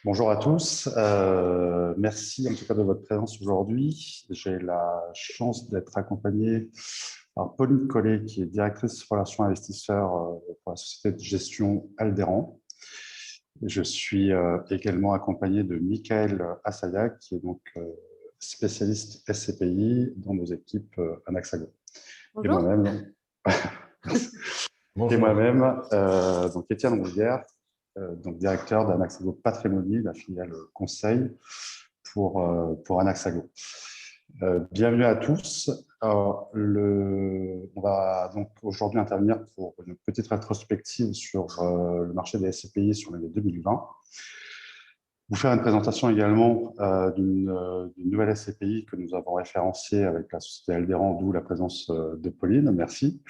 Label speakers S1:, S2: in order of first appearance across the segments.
S1: Bonjour à tous. Merci en tout cas de votre présence aujourd'hui. J'ai la chance d'être accompagné par Pauline Collet, qui est directrice relations investisseurs pour la société de gestion Aldéran. Je suis également accompagné de Michael Assaya, qui est donc spécialiste SCPI dans nos équipes Anaxago. Et
S2: Bonjour.
S1: moi-même,
S3: Bonjour.
S1: donc Étienne Rouvière, donc directeur d'Anaxago Patrimony, la filiale conseil pour Anaxago. Bienvenue à tous. Alors, on va donc aujourd'hui intervenir pour une petite rétrospective sur le marché des SCPI sur l'année 2020. Vous faire une présentation également d'une nouvelle SCPI que nous avons référencée avec la société Aldéran, d'où la présence de Pauline. Merci.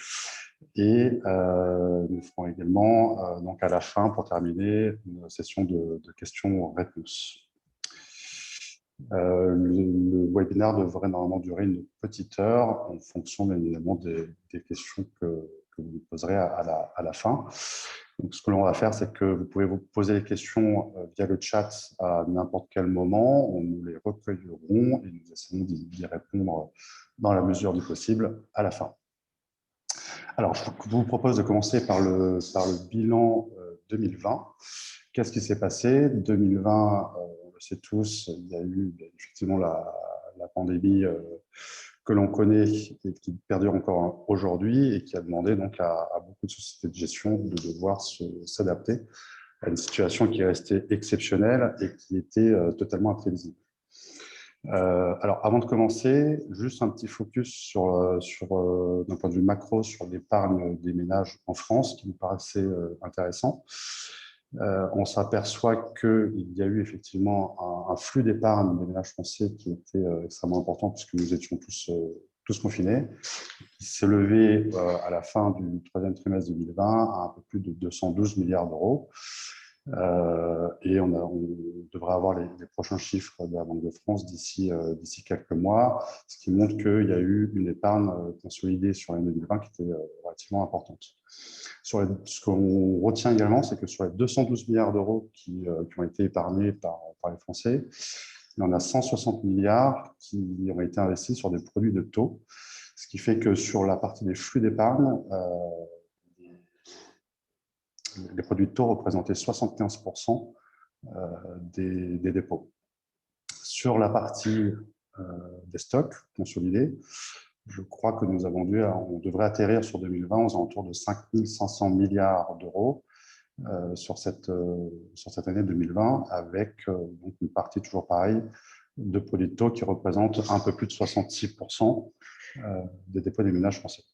S1: Et nous ferons également, donc à la fin, pour terminer, une session de questions-réponses. Le webinaire devrait normalement durer une petite heure en fonction bien évidemment des questions que vous nous poserez à la fin. Donc, ce que l'on va faire, c'est que vous pouvez vous poser les questions via le chat à n'importe quel moment. On nous les recueillerons et nous essaierons d'y répondre dans la mesure du possible à la fin. Alors, je vous propose de commencer par le bilan 2020. Qu'est-ce qui s'est passé 2020, on le sait tous, il y a eu effectivement la pandémie que l'on connaît et qui perdure encore aujourd'hui et qui a demandé donc à beaucoup de sociétés de gestion de devoir s'adapter à une situation qui est restée exceptionnelle et qui était totalement imprévisible. Alors, avant de commencer, juste un petit focus d'un point de vue macro sur l'épargne des ménages en France, qui nous paraissait intéressant. On s'aperçoit qu'il y a eu effectivement un flux d'épargne des ménages français qui était extrêmement important puisque nous étions tous confinés, qui s'est levé à la fin du troisième trimestre 2020 à un peu plus de 212 milliards d'euros. Et on devrait avoir les prochains chiffres de la Banque de France d'ici quelques mois, ce qui montre qu'il y a eu une épargne consolidée sur l'année 2020 qui était relativement importante. Ce qu'on retient également, c'est que sur les 212 milliards d'euros qui ont été épargnés par les Français, il y en a 160 milliards qui ont été investis sur des produits de taux, ce qui fait que sur la partie des flux d'épargne, les produits de taux représentaient 75% des dépôts. Sur la partie des stocks consolidés, je crois que on devrait atterrir sur 2020 aux alentours de 5 500 milliards d'euros sur cette année 2020, avec donc une partie toujours pareille de produits de taux qui représentent un peu plus de 66% des dépôts des ménages français.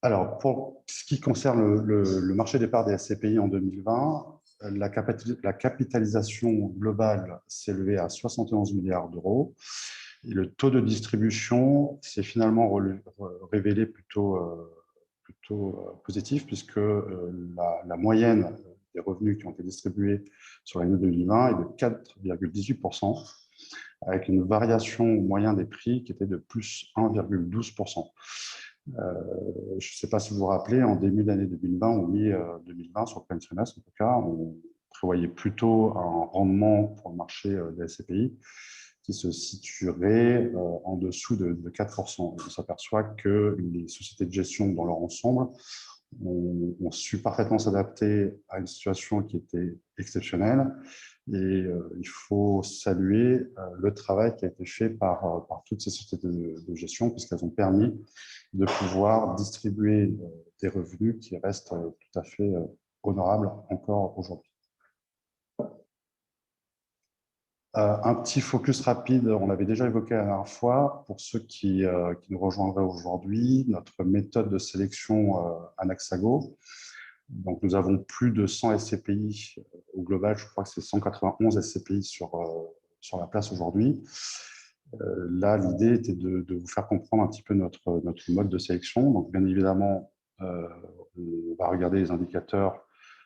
S1: Alors, pour ce qui concerne le marché des parts des SCPI en 2020, la capitalisation globale s'est élevée à 71 milliards d'euros. Et le taux de distribution s'est finalement révélé plutôt positif, puisque la moyenne des revenus qui ont été distribués sur l'année 2020 est de 4,18%, avec une variation moyenne des prix qui était de plus 1,12%. Je ne sais pas si vous vous rappelez, en début d'année 2020 ou mi-2020, sur le premier trimestre en tout cas, on prévoyait plutôt un rendement pour le marché des SCPI qui se situerait en dessous de 4%. On s'aperçoit que les sociétés de gestion dans leur ensemble ont su parfaitement s'adapter à une situation qui était exceptionnelle. Et il faut saluer le travail qui a été fait par toutes ces sociétés de gestion, puisqu'elles ont permis de pouvoir distribuer des revenus qui restent tout à fait honorables encore aujourd'hui. Un petit focus rapide, on l'avait déjà évoqué la dernière fois, pour ceux qui nous rejoindraient aujourd'hui, notre méthode de sélection Anaxago. Donc, nous avons plus de 100 SCPI au global, je crois que c'est 191 SCPI sur la place aujourd'hui. Là, l'idée était de vous faire comprendre un petit peu notre mode de sélection. Donc, bien évidemment, on va regarder les indicateurs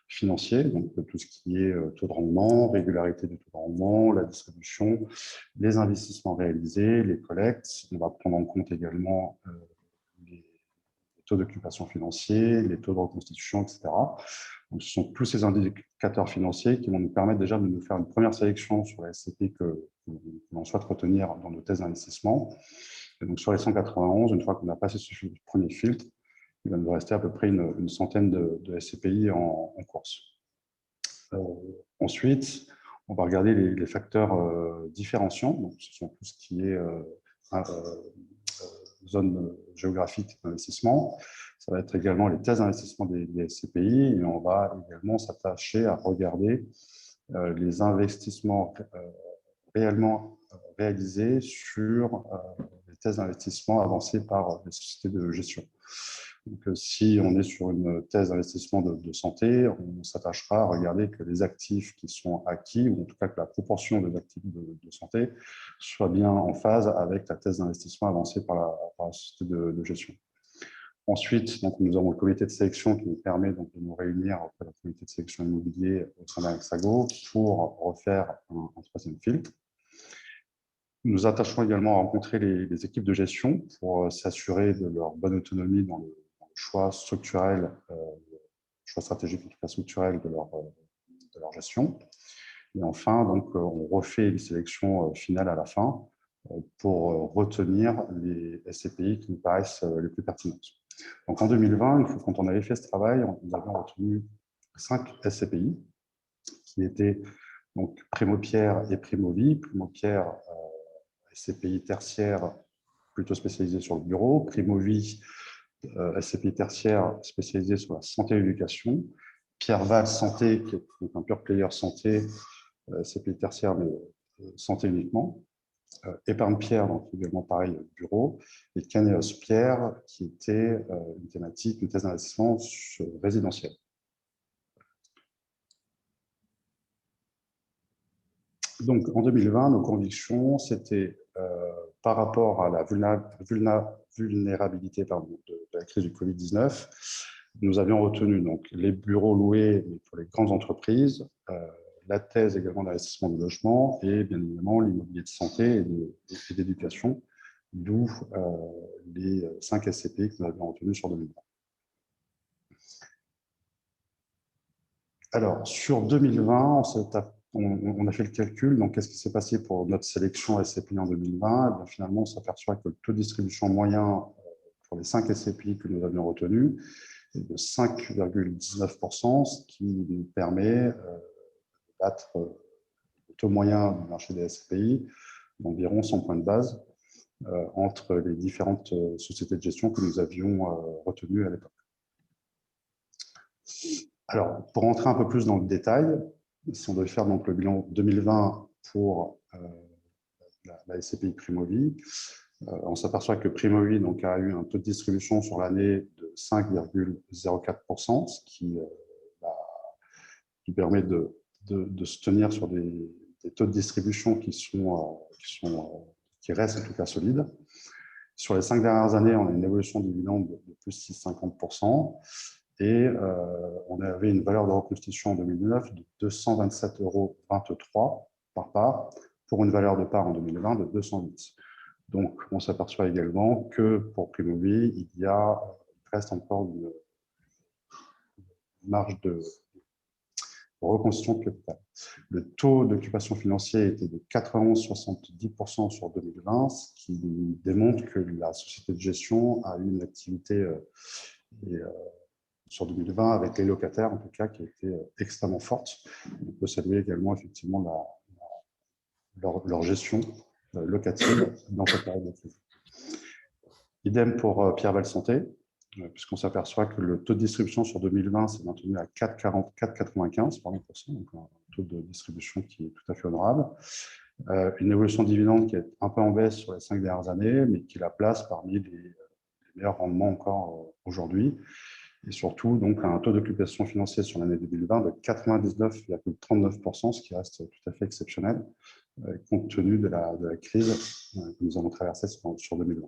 S1: financiers, donc tout ce qui est taux de rendement, régularité du taux de rendement, la distribution, les investissements réalisés, les collectes. On va prendre en compte également les taux d'occupation financiers, les taux de reconstitution, etc. Donc, ce sont tous ces indicateurs financiers qui vont nous permettre déjà de nous faire une première sélection sur les SCPI que l'on souhaite retenir dans nos thèses d'investissement. Et donc, sur les 191, une fois qu'on a passé ce premier filtre, il va nous rester à peu près une centaine de SCPI en course. Ensuite, on va regarder les facteurs différenciants. Donc, ce sont tout ce qui est zone géographique d'investissement. Ça va être également les thèses d'investissement des SCPI et on va également s'attacher à regarder les investissements réellement réalisés sur les thèses d'investissement avancées par les sociétés de gestion. Donc, si on est sur une thèse d'investissement de santé, on s'attachera à regarder que les actifs qui sont acquis, ou en tout cas que la proportion des actifs de santé soit bien en phase avec la thèse d'investissement avancée par la société de gestion. Ensuite, donc, nous avons le comité de sélection qui nous permet donc, de nous réunir auprès du comité de sélection immobilier au sein d'Alexago pour refaire un troisième filtre. Nous attachons également à rencontrer les équipes de gestion pour s'assurer de leur bonne autonomie dans le choix structurel, choix stratégique en tout cas structurel de leur gestion. Et enfin, donc, on refait les sélections finales à la fin pour retenir les SCPI qui nous paraissent les plus pertinentes. Donc en 2020, quand on avait fait ce travail, nous avions retenu 5 SCPI qui étaient donc Primo-Pierre et Primo-Vie. Primo-Pierre, SCPI tertiaire plutôt spécialisé sur le bureau. Primo-Vie, SCPI tertiaire spécialisé sur la santé et l'éducation. Pierre-Val Santé, qui est donc un pure player santé, SCPI tertiaire, mais santé uniquement. Épargne-Pierre, donc également pareil, bureau. Et Caneos-Pierre, qui était une thématique, une thèse d'investissement résidentielle. Donc, en 2020, nos convictions, c'était par rapport à la vulnérabilité de la crise du Covid-19, nous avions retenu donc, les bureaux loués pour les grandes entreprises, la thèse également d'investissement de logement et bien évidemment l'immobilier de santé et d'éducation, d'où les 5 SCPI que nous avions retenus sur 2020. Alors, sur 2020, on a fait le calcul. Donc, qu'est-ce qui s'est passé pour notre sélection SCPI en 2020 ? Et bien, finalement, on s'aperçoit que le taux de distribution moyen pour les 5 SCPI que nous avions retenus est de 5,19%, ce qui nous permet de battre le taux moyen du marché des SCPI d'environ 100 points de base entre les différentes sociétés de gestion que nous avions retenues à l'époque. Alors, pour rentrer un peu plus dans le détail, si on devait faire donc, le bilan 2020 pour la SCPI Primo-Vie, on s'aperçoit que Primo-Vie donc, a eu un taux de distribution sur l'année de 5,04%, ce qui permet de se tenir sur des taux de distribution qui restent en tout cas solides. Sur les 5 dernières années, on a une évolution du bilan de plus 6,50%. Et on avait une valeur de reconstitution en 2009 de 227,23 € par part, pour une valeur de part en 2020 de 208. Donc, on s'aperçoit également que pour Primo-Vie, il reste encore une marge de reconstitution de capital. Le taux d'occupation financier était de 91,70% sur 2020, ce qui démontre que la société de gestion a eu une activité sur 2020 avec les locataires, en tout cas, qui a été extrêmement forte. On peut saluer également effectivement leur gestion locative dans cette période de crise. Idem pour Pierre-Val Santé, puisqu'on s'aperçoit que le taux de distribution sur 2020 s'est maintenu à 4,95%, donc un taux de distribution qui est tout à fait honorable. Une évolution de dividende qui est un peu en baisse sur les 5 dernières années, mais qui la place parmi les meilleurs rendements encore aujourd'hui. Et surtout, donc, un taux d'occupation financière sur l'année 2020 de 99,39%, ce qui reste tout à fait exceptionnel, compte tenu de la crise que nous avons traversée sur 2020.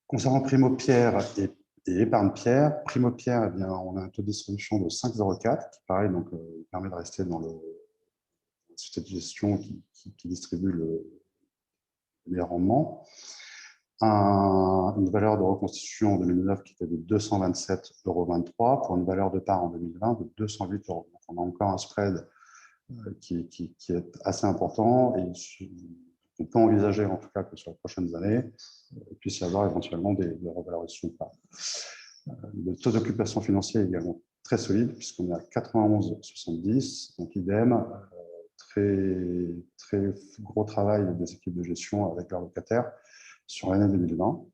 S1: Concernant Primo-Pierre et Épargne-Pierre, Primo-Pierre, eh on a un taux de distribution de 5,04, qui pareil, donc, permet de rester dans la société de gestion qui distribue le meilleur rendement. une valeur de reconstitution en 2009 qui était de 227,23 € pour une valeur de part en 2020 de 208 €. Donc, on a encore un spread qui est assez important et on peut envisager en tout cas que sur les prochaines années, il puisse y avoir éventuellement des revalorisations de part. Le taux d'occupation financier est également très solide puisqu'on est à 91,70, donc idem, très gros travail des équipes de gestion avec leurs locataires sur l'année 2020.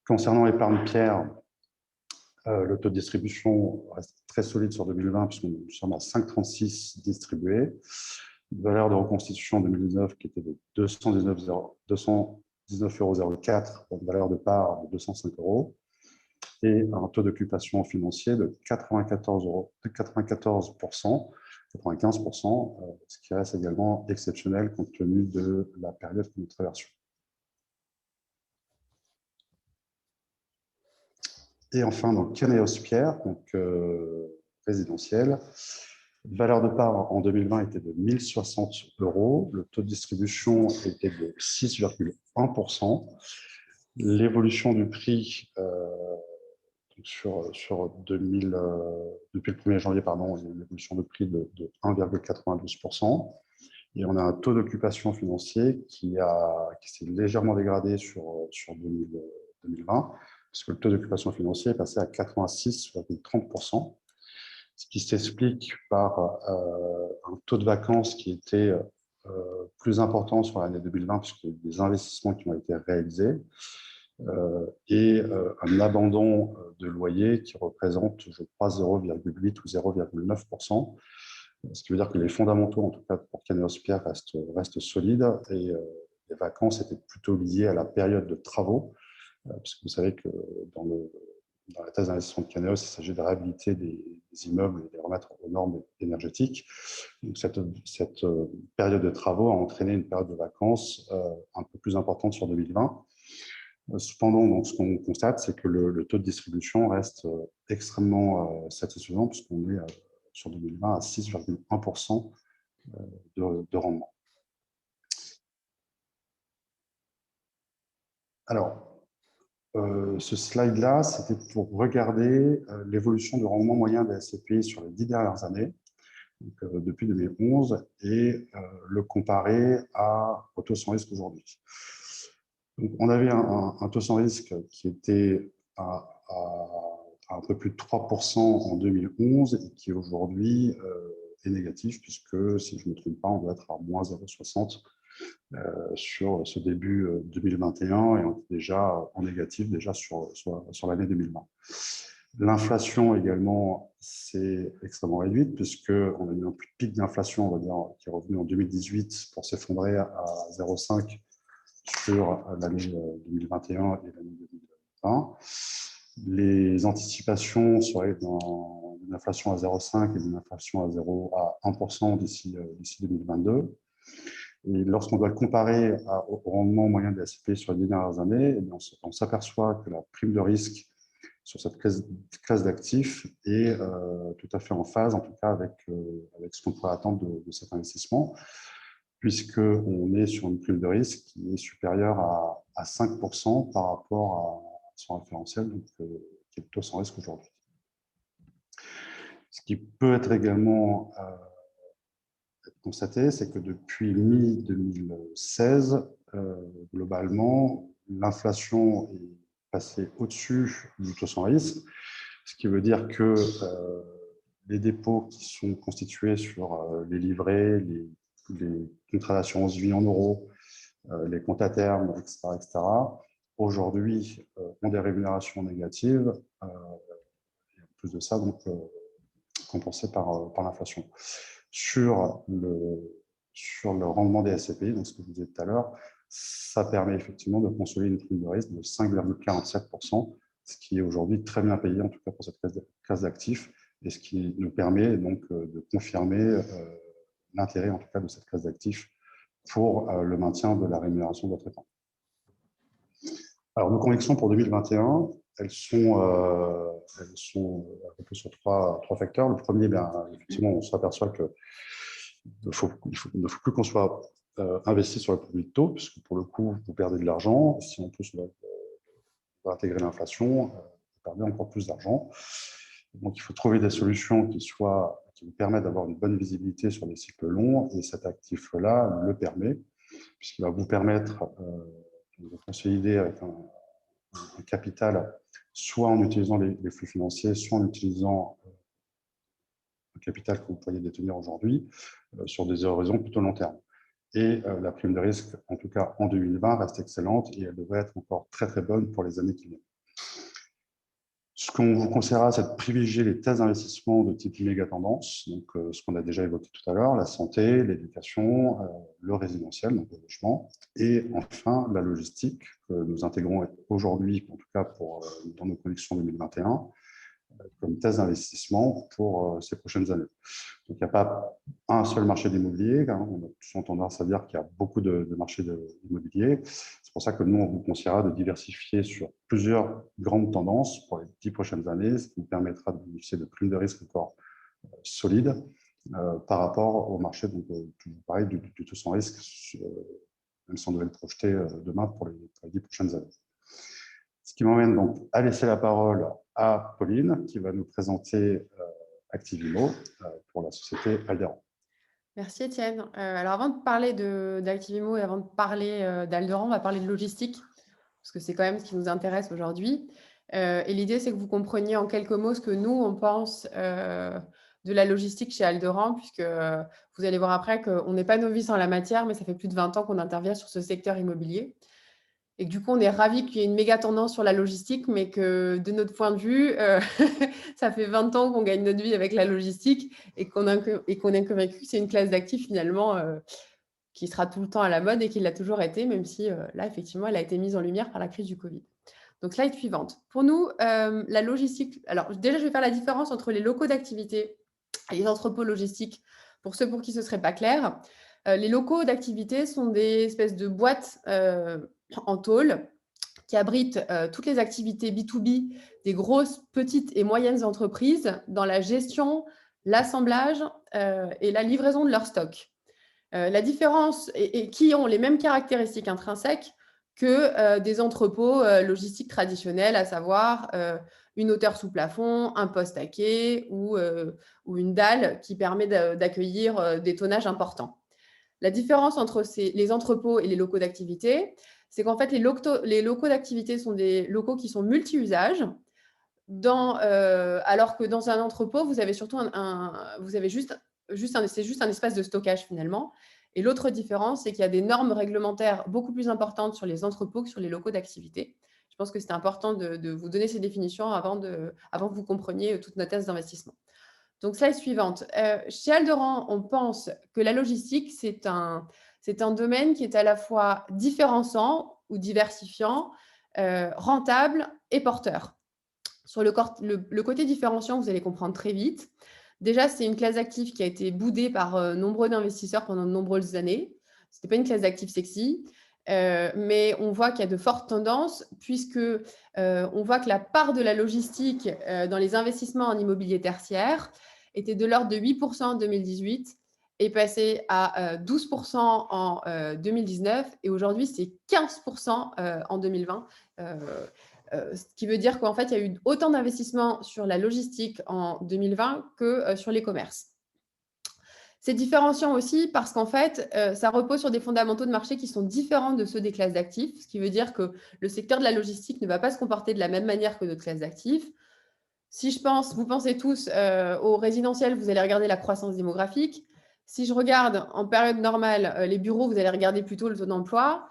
S1: Concernant l'épargne pierre, le taux de distribution reste très solide sur 2020 puisque nous sommes à 5,36 distribués. Une valeur de reconstitution en 2019 qui était de 219,04 €, pour une valeur de part de 205 € et un taux d'occupation financier de 95%, ce qui reste également exceptionnel compte tenu de la période que nous traversons. Et enfin, donc Kineos Pierre, donc résidentiel. Valeur de part en 2020 était de 1 060 €. Le taux de distribution était de 6,1%. L'évolution du prix depuis le 1er janvier, pardon, il y a une évolution de prix de 1,92%. Et on a un taux d'occupation financier qui s'est légèrement dégradé sur 2020, puisque le taux d'occupation financier est passé à 86,30%, ce qui s'explique par un taux de vacances qui était plus important sur l'année 2020, puisqu'il y a eu des investissements qui ont été réalisés, et un abandon de loyer qui représente, je crois, 0,8 ou 0,9%. Ce qui veut dire que les fondamentaux, en tout cas pour Kineos Pierre, restent solides et les vacances étaient plutôt liées à la période de travaux, parce que vous savez que dans la thèse d'investissement de Kineos, il s'agit de réhabiliter des immeubles et de les remettre aux normes énergétiques. Donc cette période de travaux a entraîné une période de vacances un peu plus importante sur 2020. Cependant, donc, ce qu'on constate, c'est que le taux de distribution reste extrêmement satisfaisant, puisqu'on est sur 2020 à 6,1% de rendement. Alors, ce slide-là, c'était pour regarder l'évolution du rendement moyen des SCPI sur les 10 dernières années, donc, depuis 2011, et le comparer au taux sans risque aujourd'hui. Donc, on avait un taux sans risque qui était à un peu plus de 3% en 2011 et qui aujourd'hui est négatif, puisque, si je ne me trompe pas, on doit être à moins 0,60 sur ce début 2021 et on est déjà en négatif déjà sur l'année 2020. L'inflation également s'est extrêmement réduite, puisqu'on a eu un pic d'inflation, on va dire, qui est revenu en 2018 pour s'effondrer à 0,5 sur l'année 2021 et l'année 2020. Les anticipations seraient d'une inflation à 0,5 et d'une inflation à 1% d'ici 2022. Et lorsqu'on doit le comparer au rendement moyen des SCPI sur les 10 dernières années, eh bien, on s'aperçoit que la prime de risque sur cette classe d'actifs est tout à fait en phase, en tout cas avec ce qu'on pourrait attendre de cet investissement, puisqu'on est sur une prime de risque qui est supérieure à 5% par rapport à son référentiel, donc, qui est le taux sans risque aujourd'hui. Ce qui peut être également constaté, c'est que depuis mi-2016, globalement, l'inflation est passée au-dessus du taux sans risque, ce qui veut dire que les dépôts qui sont constitués sur les livrets, les contrats d'assurance vie en euros, les comptes à terme, etc., aujourd'hui ont des rémunérations négatives, et en plus de ça, donc, compensées par l'inflation. Sur le rendement des SCPI, donc ce que je vous disais tout à l'heure, ça permet effectivement de consolider une prime de risque de 5,47%, ce qui est aujourd'hui très bien payé, en tout cas pour cette classe d'actifs, et ce qui nous permet donc de confirmer l'intérêt, en tout cas, de cette classe d'actifs pour le maintien de la rémunération de votre épargne. Alors, nos convictions pour 2021, elles sont un peu sur trois facteurs. Le premier, effectivement, on s'aperçoit qu'il ne faut plus qu'on soit investit sur le produit de taux, puisque pour le coup, vous perdez de l'argent. Si en plus on va intégrer l'inflation, vous perdez encore plus d'argent. Donc, il faut trouver des solutions qui vous permettent d'avoir une bonne visibilité sur les cycles longs, et cet actif-là le permet, puisqu'il va vous permettre de vous consolider avec un capital, soit en utilisant les flux financiers, soit en utilisant un capital que vous pourriez détenir aujourd'hui sur des horizons plutôt long terme. Et la prime de risque, en tout cas en 2020, reste excellente et elle devrait être encore très très bonne pour les années qui viennent. Ce qu'on vous conseillera, c'est de privilégier les thèses d'investissement de type méga tendance, donc ce qu'on a déjà évoqué tout à l'heure, la santé, l'éducation, le résidentiel, donc le logement, et enfin la logistique, que nous intégrons aujourd'hui, en tout cas dans nos collections 2021, comme thèse d'investissement pour ces prochaines années. Donc, il n'y a pas un seul marché d'immobilier. Hein. On a tous tendance à dire qu'il y a beaucoup de marchés immobiliers. C'est pour ça que nous, on vous conseillera de diversifier sur plusieurs grandes tendances pour les 10 prochaines années, ce qui vous permettra de bénéficier de primes de risque encore solides par rapport au marché, donc, pareil, du tout sans risque, même si on devait le projeter demain pour les 10 prochaines années. Ce qui m'emmène donc à laisser la parole à Pauline, qui va nous présenter Activimo pour la société Alderan.
S2: Merci Étienne. Alors avant de parler d'Activimo et avant de parler d'Alderan, on va parler de logistique, parce que c'est quand même ce qui nous intéresse aujourd'hui. Et l'idée, c'est que vous compreniez en quelques mots ce que nous, on pense de la logistique chez Alderan, puisque vous allez voir après qu'on n'est pas novice en la matière, mais ça fait plus de 20 ans qu'on intervient sur ce secteur immobilier. Et que du coup, on est ravis qu'il y ait une méga tendance sur la logistique, mais que de notre point de vue, ça fait 20 ans qu'on gagne notre vie avec la logistique et qu'on est convaincu que c'est une classe d'actifs finalement qui sera tout le temps à la mode et qui l'a toujours été, même si là, effectivement, elle a été mise en lumière par la crise du Covid. Donc, slide suivante. Pour nous, la logistique... Alors, déjà, je vais faire la différence entre les locaux d'activité et les entrepôts logistiques, pour ceux pour qui ce ne serait pas clair. Les locaux d'activité sont des espèces de boîtes en tôle qui abritent toutes les activités B2B des grosses, petites et moyennes entreprises dans la gestion, l'assemblage et la livraison de leur stock. La différence, et qui ont les mêmes caractéristiques intrinsèques que des entrepôts logistiques traditionnels, à savoir une hauteur sous plafond, un poste à quai ou une dalle qui permet d'accueillir des tonnages importants. La différence entre les entrepôts et les locaux d'activité, c'est qu'en fait, les locaux d'activité sont des locaux qui sont multi-usages, alors que dans un entrepôt, vous avez surtout c'est juste un espace de stockage finalement. Et l'autre différence, c'est qu'il y a des normes réglementaires beaucoup plus importantes sur les entrepôts que sur les locaux d'activité. Je pense que c'est important de vous donner ces définitions avant que vous compreniez toute notre thèse d'investissement. Donc, slide suivante. Chez Alderan, on pense que la logistique, c'est un domaine qui est à la fois différenciant ou diversifiant, rentable et porteur. Sur le côté différenciant, vous allez comprendre très vite. Déjà, c'est une classe d'actifs qui a été boudée par nombreux investisseurs pendant de nombreuses années. Ce n'était pas une classe d'actifs sexy, mais on voit qu'il y a de fortes tendances puisque on voit que la part de la logistique dans les investissements en immobilier tertiaire était de l'ordre de 8% en 2018 et passée à 12% en 2019 et aujourd'hui c'est 15% en 2020. Ce qui veut dire qu'en fait, il y a eu autant d'investissements sur la logistique en 2020 que sur les commerces. C'est différenciant aussi parce qu'en fait, ça repose sur des fondamentaux de marché qui sont différents de ceux des classes d'actifs, ce qui veut dire que le secteur de la logistique ne va pas se comporter de la même manière que d'autres classes d'actifs. Si vous pensez tous au résidentiel, vous allez regarder la croissance démographique. Si je regarde en période normale les bureaux, vous allez regarder plutôt le taux d'emploi.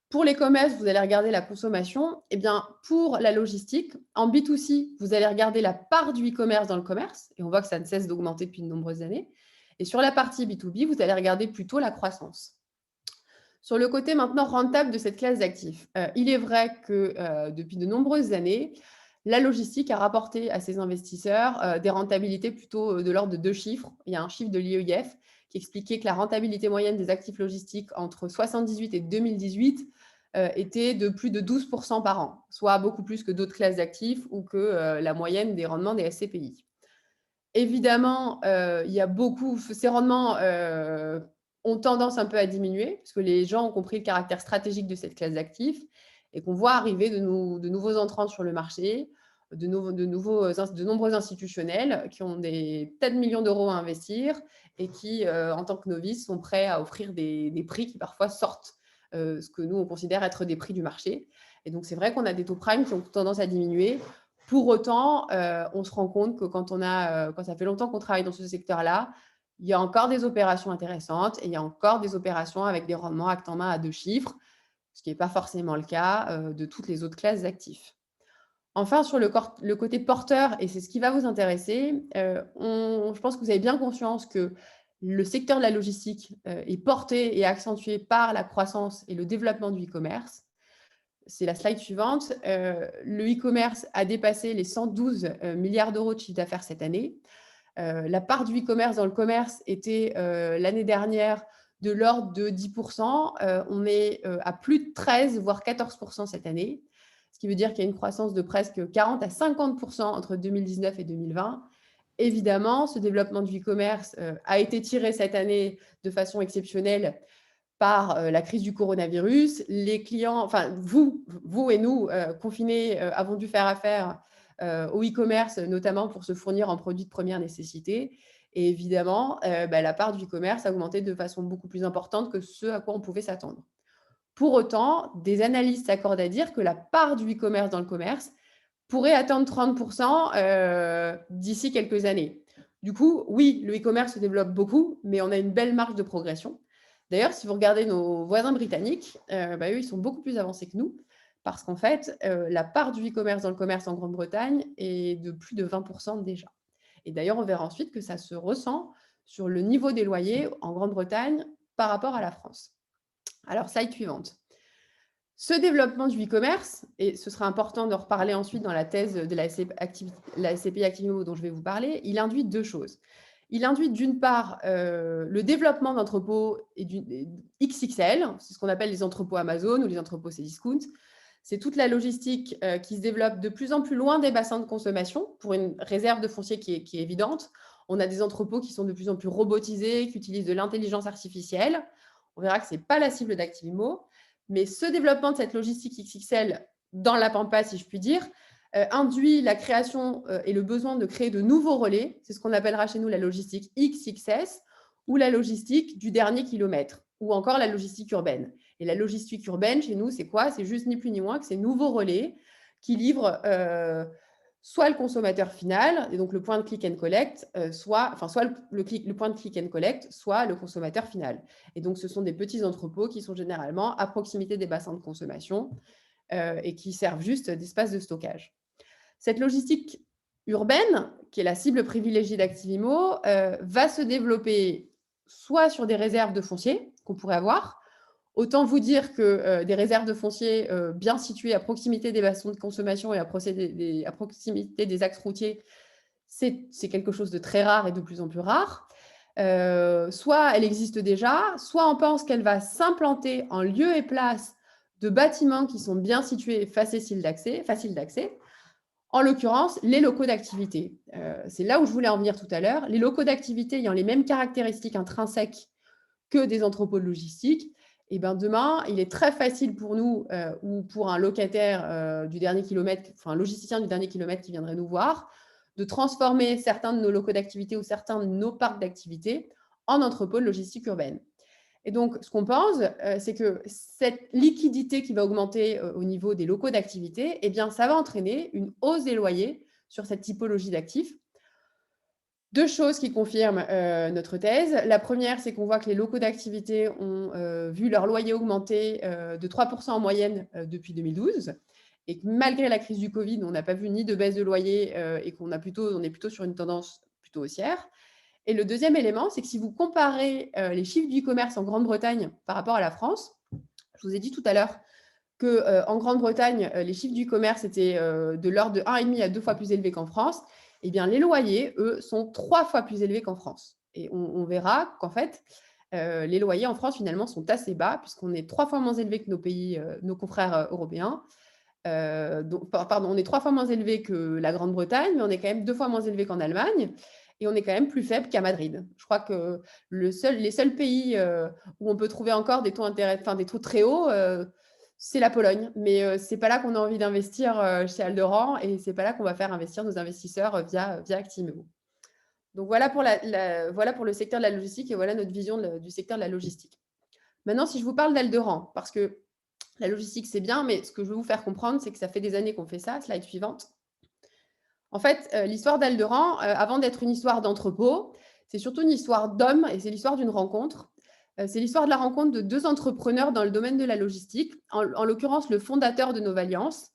S2: Pour les commerces, vous allez regarder la consommation. Eh bien, pour la logistique, en B2C, vous allez regarder la part du e-commerce dans le commerce. Et on voit que ça ne cesse d'augmenter depuis de nombreuses années. Et sur la partie B2B, vous allez regarder plutôt la croissance. Sur le côté maintenant rentable de cette classe d'actifs, il est vrai que depuis de nombreuses années, la logistique a rapporté à ses investisseurs des rentabilités plutôt de l'ordre de 2 chiffres. Il y a un chiffre de l'IEIF qui expliquait que la rentabilité moyenne des actifs logistiques entre 1978 et 2018 était de plus de 12% par an, soit beaucoup plus que d'autres classes d'actifs ou que la moyenne des rendements des SCPI. Évidemment, il y a beaucoup, ces rendements ont tendance un peu à diminuer, parce que les gens ont compris le caractère stratégique de cette classe d'actifs et qu'on voit arriver de nouveaux entrants sur le marché, de nombreux institutionnels qui ont des tas de millions d'euros à investir et qui, en tant que novices, sont prêts à offrir des prix qui parfois sortent ce que nous, on considère être des prix du marché. Et donc, c'est vrai qu'on a des taux prime qui ont tendance à diminuer. Pour autant, on se rend compte que quand ça fait longtemps qu'on travaille dans ce secteur-là, il y a encore des opérations intéressantes et il y a encore des opérations avec des rendements acte en main à 2 chiffres, ce qui n'est pas forcément le cas de toutes les autres classes d'actifs. Enfin, sur le côté porteur, et c'est ce qui va vous intéresser, je pense que vous avez bien conscience que le secteur de la logistique est porté et accentué par la croissance et le développement du e-commerce. C'est la slide suivante. Le e-commerce a dépassé les 112 milliards d'euros de chiffre d'affaires cette année. La part du e-commerce dans le commerce était l'année dernière de l'ordre de 10%. On est à plus de 13, voire 14% cette année, ce qui veut dire qu'il y a une croissance de presque 40 à 50% entre 2019 et 2020. Évidemment, ce développement du e-commerce a été tiré cette année de façon exceptionnelle par la crise du coronavirus. Les clients, enfin vous et nous, confinés, avons dû faire affaire au e-commerce, notamment pour se fournir en produits de première nécessité. Et évidemment, la part du e-commerce a augmenté de façon beaucoup plus importante que ce à quoi on pouvait s'attendre. Pour autant, des analystes s'accordent à dire que la part du e-commerce dans le commerce pourrait atteindre 30% d'ici quelques années. Du coup, oui, le e-commerce se développe beaucoup, mais on a une belle marge de progression. D'ailleurs, si vous regardez nos voisins britanniques, eux, ils sont beaucoup plus avancés que nous, parce qu'en fait, la part du e-commerce dans le commerce en Grande-Bretagne est de plus de 20% déjà. Et d'ailleurs, on verra ensuite que ça se ressent sur le niveau des loyers en Grande-Bretagne par rapport à la France. Alors, slide suivante. Ce développement du e-commerce, et ce sera important de reparler ensuite dans la thèse de la SCPI Activimo dont je vais vous parler, il induit deux choses. Il induit d'une part le développement d'entrepôts XXL, c'est ce qu'on appelle les entrepôts Amazon ou les entrepôts Cdiscount. C'est toute la logistique qui se développe de plus en plus loin des bassins de consommation pour une réserve de foncier qui est évidente. On a des entrepôts qui sont de plus en plus robotisés, qui utilisent de l'intelligence artificielle. On verra que ce n'est pas la cible d'Activimo. Mais ce développement de cette logistique XXL dans la Pampa, si je puis dire, induit la création et le besoin de créer de nouveaux relais. C'est ce qu'on appellera chez nous la logistique XXS ou la logistique du dernier kilomètre ou encore la logistique urbaine. Et la logistique urbaine, chez nous, c'est quoi? C'est juste ni plus ni moins que ces nouveaux relais qui livrent soit le consommateur final, et donc le point de click and collect, soit le point de click and collect, soit le consommateur final. Et donc, ce sont des petits entrepôts qui sont généralement à proximité des bassins de consommation et qui servent juste d'espace de stockage. Cette logistique urbaine, qui est la cible privilégiée d'Activimo, va se développer soit sur des réserves de foncier qu'on pourrait avoir. Autant vous dire que des réserves de foncier bien situées à proximité des bassins de consommation et à proximité des axes routiers, c'est quelque chose de très rare et de plus en plus rare. Soit elle existe déjà, soit on pense qu'elle va s'implanter en lieu et place de bâtiments qui sont bien situés et faciles d'accès. En l'occurrence, les locaux d'activité. C'est là où je voulais en venir tout à l'heure. Les locaux d'activité ayant les mêmes caractéristiques intrinsèques que des entrepôts de logistique, et ben demain, il est très facile pour nous ou pour un locataire du dernier kilomètre, enfin un logisticien du dernier kilomètre qui viendrait nous voir, de transformer certains de nos locaux d'activité ou certains de nos parcs d'activité en entrepôts de logistique urbaine. Et donc, ce qu'on pense, c'est que cette liquidité qui va augmenter au niveau des locaux d'activité, eh bien, ça va entraîner une hausse des loyers sur cette typologie d'actifs. Deux choses qui confirment notre thèse. La première, c'est qu'on voit que les locaux d'activité ont vu leur loyer augmenter de 3% en moyenne depuis 2012 et que malgré la crise du Covid, on n'a pas vu ni de baisse de loyer et on est plutôt sur une tendance plutôt haussière. Et le deuxième élément, c'est que si vous comparez les chiffres du e-commerce en Grande-Bretagne par rapport à la France, je vous ai dit tout à l'heure qu'en Grande-Bretagne, les chiffres du e-commerce étaient de l'ordre de 1,5 à 2 fois plus élevés qu'en France. Eh bien, les loyers, eux, sont 3 fois plus élevés qu'en France. Et on verra qu'en fait, les loyers en France, finalement, sont assez bas, puisqu'on est 3 fois moins élevés que nos confrères européens. On est 3 fois moins élevés que la Grande-Bretagne, mais on est quand même 2 fois moins élevés qu'en Allemagne. et on est quand même plus faible qu'à Madrid. Je crois que les seuls pays où on peut trouver encore des des taux très hauts, c'est la Pologne. Mais ce n'est pas là qu'on a envie d'investir chez Alderan, et ce n'est pas là qu'on va faire investir nos investisseurs via Actimeo. Donc voilà pour, voilà pour le secteur de la logistique, et voilà notre vision du secteur de la logistique. Maintenant, si je vous parle d'Alderan, parce que la logistique, c'est bien, mais ce que je veux vous faire comprendre, c'est que ça fait des années qu'on fait ça. Slide suivante. En fait, l'histoire d'Alderan, avant d'être une histoire d'entrepôt, c'est surtout une histoire d'hommes, et c'est l'histoire d'une rencontre. C'est l'histoire de la rencontre de deux entrepreneurs dans le domaine de la logistique, en l'occurrence le fondateur de Novalliance.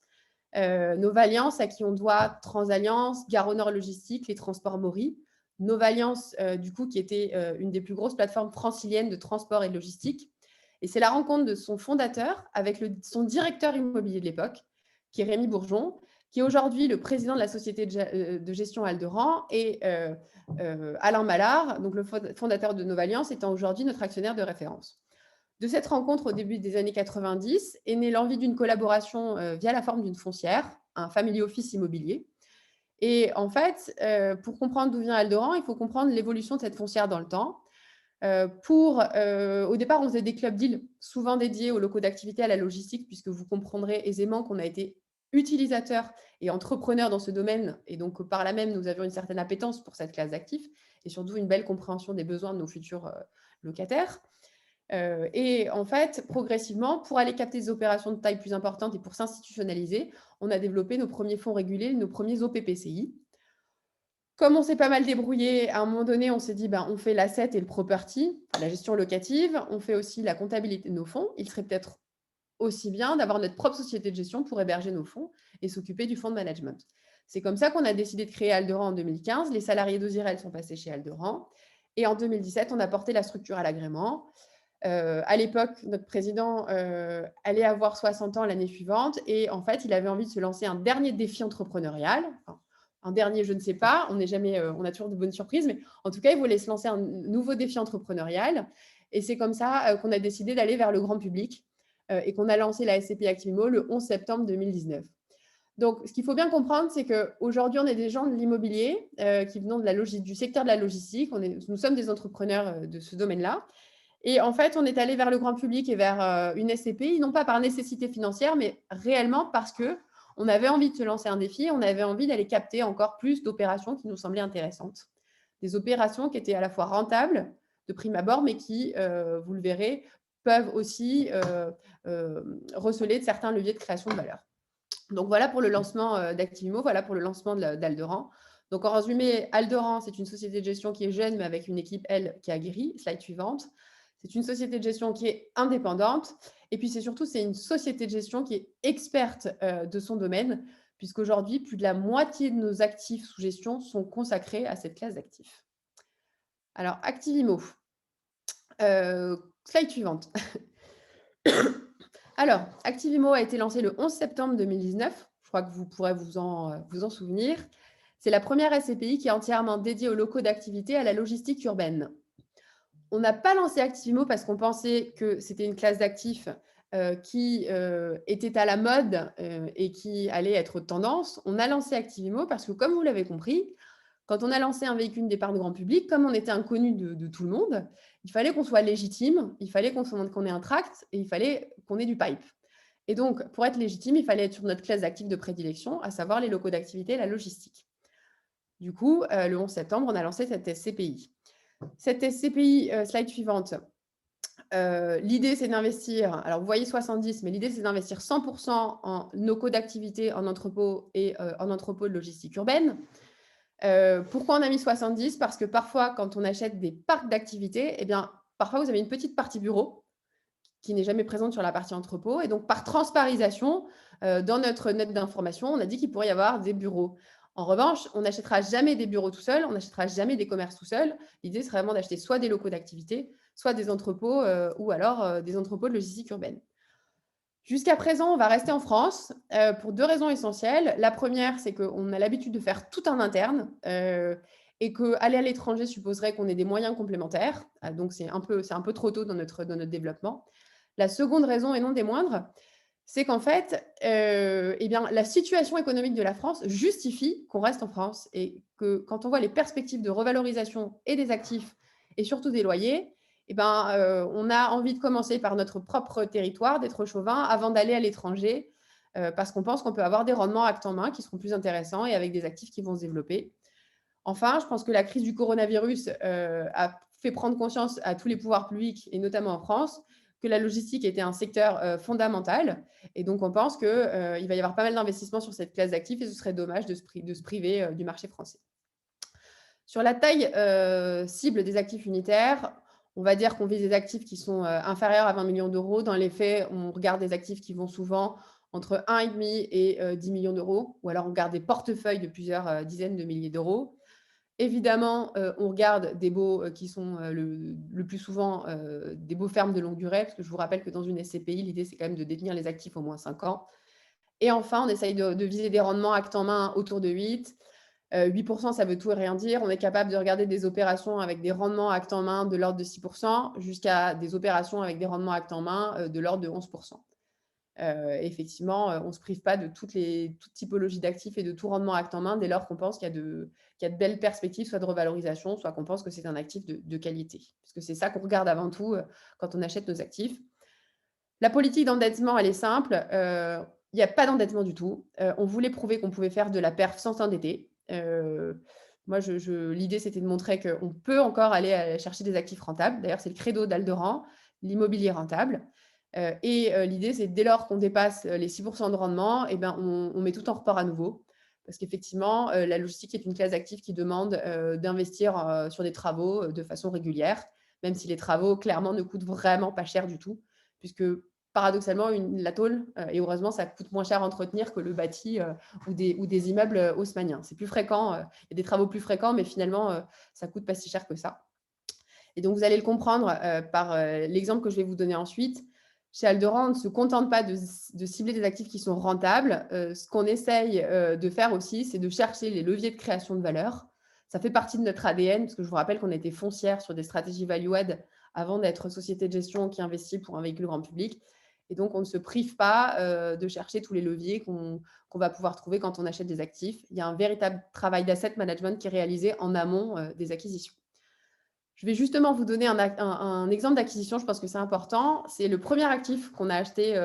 S2: Novalliance, à qui on doit Transalliance, Gare au Nord Logistique, les transports Maury. Novalliance, du coup, qui était une des plus grosses plateformes franciliennes de transport et de logistique. Et c'est la rencontre de son fondateur avec son directeur immobilier de l'époque, qui est Rémi Bourgeon, qui est aujourd'hui le président de la société de gestion Alderan, et Alain Mallard, donc le fondateur de Novalliance, étant aujourd'hui notre actionnaire de référence. De cette rencontre au début des années 90 est née l'envie d'une collaboration via la forme d'une foncière, un family office immobilier. Et en fait, pour comprendre d'où vient Alderan, il faut comprendre l'évolution de cette foncière dans le temps. Au départ, on faisait des clubs deals, souvent dédiés aux locaux d'activité, à la logistique, puisque vous comprendrez aisément qu'on a été utilisateurs et entrepreneurs dans ce domaine, et donc par là même, nous avions une certaine appétence pour cette classe d'actifs, et surtout une belle compréhension des besoins de nos futurs locataires. Et en fait, progressivement, pour aller capter des opérations de taille plus importante et pour s'institutionnaliser, on a développé nos premiers fonds régulés, nos premiers OPPCI. Comme on s'est pas mal débrouillé, à un moment donné, on s'est dit, on fait l'asset et le property, la gestion locative, on fait aussi la comptabilité de nos fonds. Il serait peut-être aussi bien d'avoir notre propre société de gestion pour héberger nos fonds et s'occuper du fonds de management. C'est comme ça qu'on a décidé de créer Alderan en 2015. Les salariés d'Ozirel sont passés chez Alderan. Et en 2017, on a porté la structure à l'agrément. À l'époque, notre président allait avoir 60 ans l'année suivante, et en fait, il avait envie de se lancer un dernier défi entrepreneurial. Enfin, un dernier, je ne sais pas, on a toujours de bonnes surprises, mais en tout cas, il voulait se lancer un nouveau défi entrepreneurial, et c'est comme ça qu'on a décidé d'aller vers le grand public et qu'on a lancé la SCPI Actimimo le 11 septembre 2019. Donc, ce qu'il faut bien comprendre, c'est qu'aujourd'hui, on est des gens de l'immobilier qui venons du secteur de la logistique. Nous sommes des entrepreneurs de ce domaine-là. Et en fait, on est allé vers le grand public et vers une SCPI, non pas par nécessité financière, mais réellement parce qu'on avait envie de se lancer un défi, on avait envie d'aller capter encore plus d'opérations qui nous semblaient intéressantes. Des opérations qui étaient à la fois rentables de prime abord, mais qui, vous le verrez, peuvent aussi receler de certains leviers de création de valeur. Donc voilà pour le lancement d'Activimo, voilà pour le lancement d'Alderan. Donc en résumé, Alderan, c'est une société de gestion qui est jeune, mais avec une équipe, elle, qui a guéri. Slide suivante. C'est une société de gestion qui est indépendante. Et puis, c'est une société de gestion qui est experte de son domaine, puisqu'aujourd'hui, plus de la moitié de nos actifs sous gestion sont consacrés à cette classe d'actifs. Alors, Activimo. Slide suivante. Alors, Activimo a été lancé le 11 septembre 2019. Je crois que vous pourrez vous en souvenir. C'est la première SCPI qui est entièrement dédiée aux locaux d'activité à la logistique urbaine. On n'a pas lancé Activimo parce qu'on pensait que c'était une classe d'actifs qui était à la mode et qui allait être tendance. On a lancé Activimo parce que, comme vous l'avez compris, quand on a lancé un véhicule d'épargne grand public, comme on était inconnu de tout le monde, il fallait qu'on soit légitime, il fallait qu'on ait un tract et il fallait qu'on ait du pipe. Et donc, pour être légitime, il fallait être sur notre classe d'actifs de prédilection, à savoir les locaux d'activité et la logistique. Du coup, le 11 septembre, on a lancé cette SCPI. Cette SCPI, slide suivante, l'idée, c'est d'investir, alors vous voyez 70, mais l'idée, c'est d'investir 100% en locaux d'activité, en entrepôt et en entrepôt de logistique urbaine. Pourquoi on a mis 70? Parce que parfois, quand on achète des parcs d'activité, parfois, vous avez une petite partie bureau qui n'est jamais présente sur la partie entrepôt. Et donc, par transparisation, dans notre note d'information, on a dit qu'il pourrait y avoir des bureaux. En revanche, on n'achètera jamais des bureaux tout seul, on n'achètera jamais des commerces tout seul. L'idée serait vraiment d'acheter soit des locaux d'activité, soit des entrepôts ou alors des entrepôts de logistique urbaine. Jusqu'à présent, on va rester en France pour deux raisons essentielles. La première, c'est qu'on a l'habitude de faire tout en interne et qu'aller à l'étranger supposerait qu'on ait des moyens complémentaires. Donc, c'est un peu trop tôt dans notre développement. La seconde raison, et non des moindres, C'est qu'en fait, eh bien, la situation économique de la France justifie qu'on reste en France et que quand on voit les perspectives de revalorisation et des actifs et surtout des loyers, eh ben, on a envie de commencer par notre propre territoire, d'être chauvin, avant d'aller à l'étranger, parce qu'on pense qu'on peut avoir des rendements acte en main qui seront plus intéressants et avec des actifs qui vont se développer. Enfin, je pense que la crise du coronavirus, a fait prendre conscience à tous les pouvoirs publics et notamment en France, que la logistique était un secteur, fondamental et donc on pense que, il va y avoir pas mal d'investissements sur cette classe d'actifs et ce serait dommage de se priver, du marché français. Sur la taille, cible des actifs unitaires, on va dire qu'on vise des actifs qui sont, inférieurs à 20 millions d'euros. Dans les faits, on regarde des actifs qui vont souvent entre 1,5 et 10 millions d'euros ou alors on regarde des portefeuilles de plusieurs, dizaines de milliers d'euros. Évidemment, on regarde des baux, qui sont, le plus souvent, des baux fermes de longue durée, parce que je vous rappelle que dans une SCPI, l'idée, c'est quand même de détenir les actifs au moins 5 ans. Et enfin, on essaye de viser des rendements acte en main autour de 8. 8 ça veut tout et rien dire. On est capable de regarder des opérations avec des rendements acte en main de l'ordre de 6 jusqu'à des opérations avec des rendements acte en main, de l'ordre de 11. Effectivement, on ne se prive pas de toutes typologies d'actifs et de tout rendement acte en main dès lors qu'on pense qu'il y a de belles perspectives, soit de revalorisation, soit qu'on pense que c'est un actif de qualité. Parce que c'est ça qu'on regarde avant tout quand on achète nos actifs. La politique d'endettement, elle est simple. Il n'y a pas d'endettement du tout. On voulait prouver qu'on pouvait faire de la perf sans s'endetter. Moi, l'idée, c'était de montrer qu'on peut encore aller chercher des actifs rentables. D'ailleurs, c'est le credo d'Alderan, l'immobilier rentable. L'idée, c'est dès lors qu'on dépasse les 6 de rendement, eh ben, on met tout en report à nouveau. Parce qu'effectivement, la logistique est une classe d'actifs qui demande d'investir sur des travaux de façon régulière, même si les travaux, clairement, ne coûtent vraiment pas cher du tout, puisque paradoxalement, la tôle, et heureusement, ça coûte moins cher à entretenir que le bâti ou des immeubles haussmanniens. C'est plus fréquent, il y a des travaux plus fréquents, mais finalement, ça ne coûte pas si cher que ça. Et donc, vous allez le comprendre par l'exemple que je vais vous donner ensuite. Chez Alderan, on ne se contente pas de cibler des actifs qui sont rentables. Ce qu'on essaye de faire aussi, c'est de chercher les leviers de création de valeur. Ça fait partie de notre ADN, parce que je vous rappelle qu'on était foncière sur des stratégies value-add avant d'être société de gestion qui investit pour un véhicule grand public. Et donc, on ne se prive pas de chercher tous les leviers qu'on va pouvoir trouver quand on achète des actifs. Il y a un véritable travail d'asset management qui est réalisé en amont des acquisitions. Je vais justement vous donner un exemple d'acquisition, je pense que c'est important. C'est le premier actif qu'on a acheté,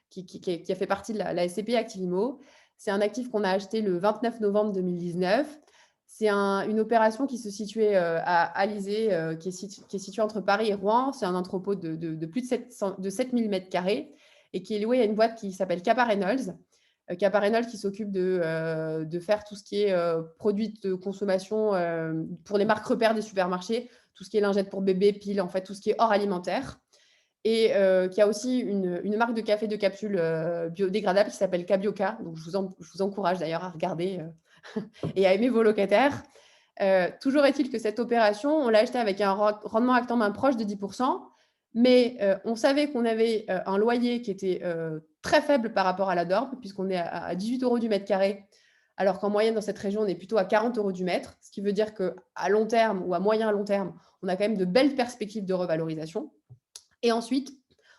S2: qui a fait partie de la SCPI Activimo. C'est un actif qu'on a acheté le 29 novembre 2019. C'est une opération qui se situait à Alizé, qui est située entre Paris et Rouen. C'est un entrepôt de plus de 7000 m² et qui est loué à une boîte qui s'appelle Capa Reynolds. Capa Reynolds qui s'occupe de faire tout ce qui est produits de consommation pour les marques repères des supermarchés, tout ce qui est lingettes pour bébé, piles, en fait, tout ce qui est hors alimentaire. Et qui a aussi une marque de café de capsules biodégradables qui s'appelle Cabioca. Donc, je vous encourage d'ailleurs à regarder et à aimer vos locataires. Toujours est-il que cette opération, on l'a achetée avec un rendement acte en main proche de 10%, mais on savait qu'on avait un loyer qui était très faible par rapport à la DORP, puisqu'on est à 18 € du mètre carré, alors qu'en moyenne dans cette région, on est plutôt à 40 € du mètre, ce qui veut dire qu'à long terme ou à moyen long terme, on a quand même de belles perspectives de revalorisation. Et ensuite,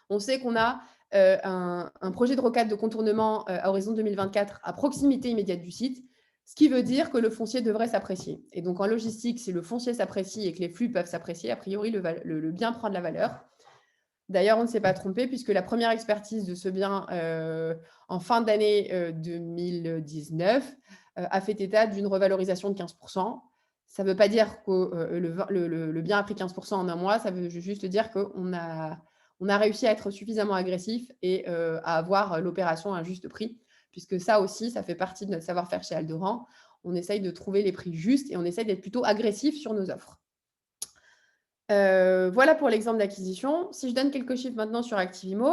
S2: on sait qu'on a un projet de rocade de contournement à horizon 2024 à proximité immédiate du site, ce qui veut dire que le foncier devrait s'apprécier. Et donc, en logistique, si le foncier s'apprécie et que les flux peuvent s'apprécier, a priori, le bien prend de la valeur. D'ailleurs, on ne s'est pas trompé puisque la première expertise de ce bien en fin d'année 2019 a fait état d'une revalorisation de 15%. Ça ne veut pas dire que le bien a pris 15% en un mois, ça veut juste dire qu'on a réussi à être suffisamment agressif et à avoir l'opération à un juste prix, puisque ça aussi, ça fait partie de notre savoir-faire chez Alderan. On essaye de trouver les prix justes et on essaye d'être plutôt agressif sur nos offres. Voilà pour l'exemple d'acquisition. Si je donne quelques chiffres maintenant sur Activimo,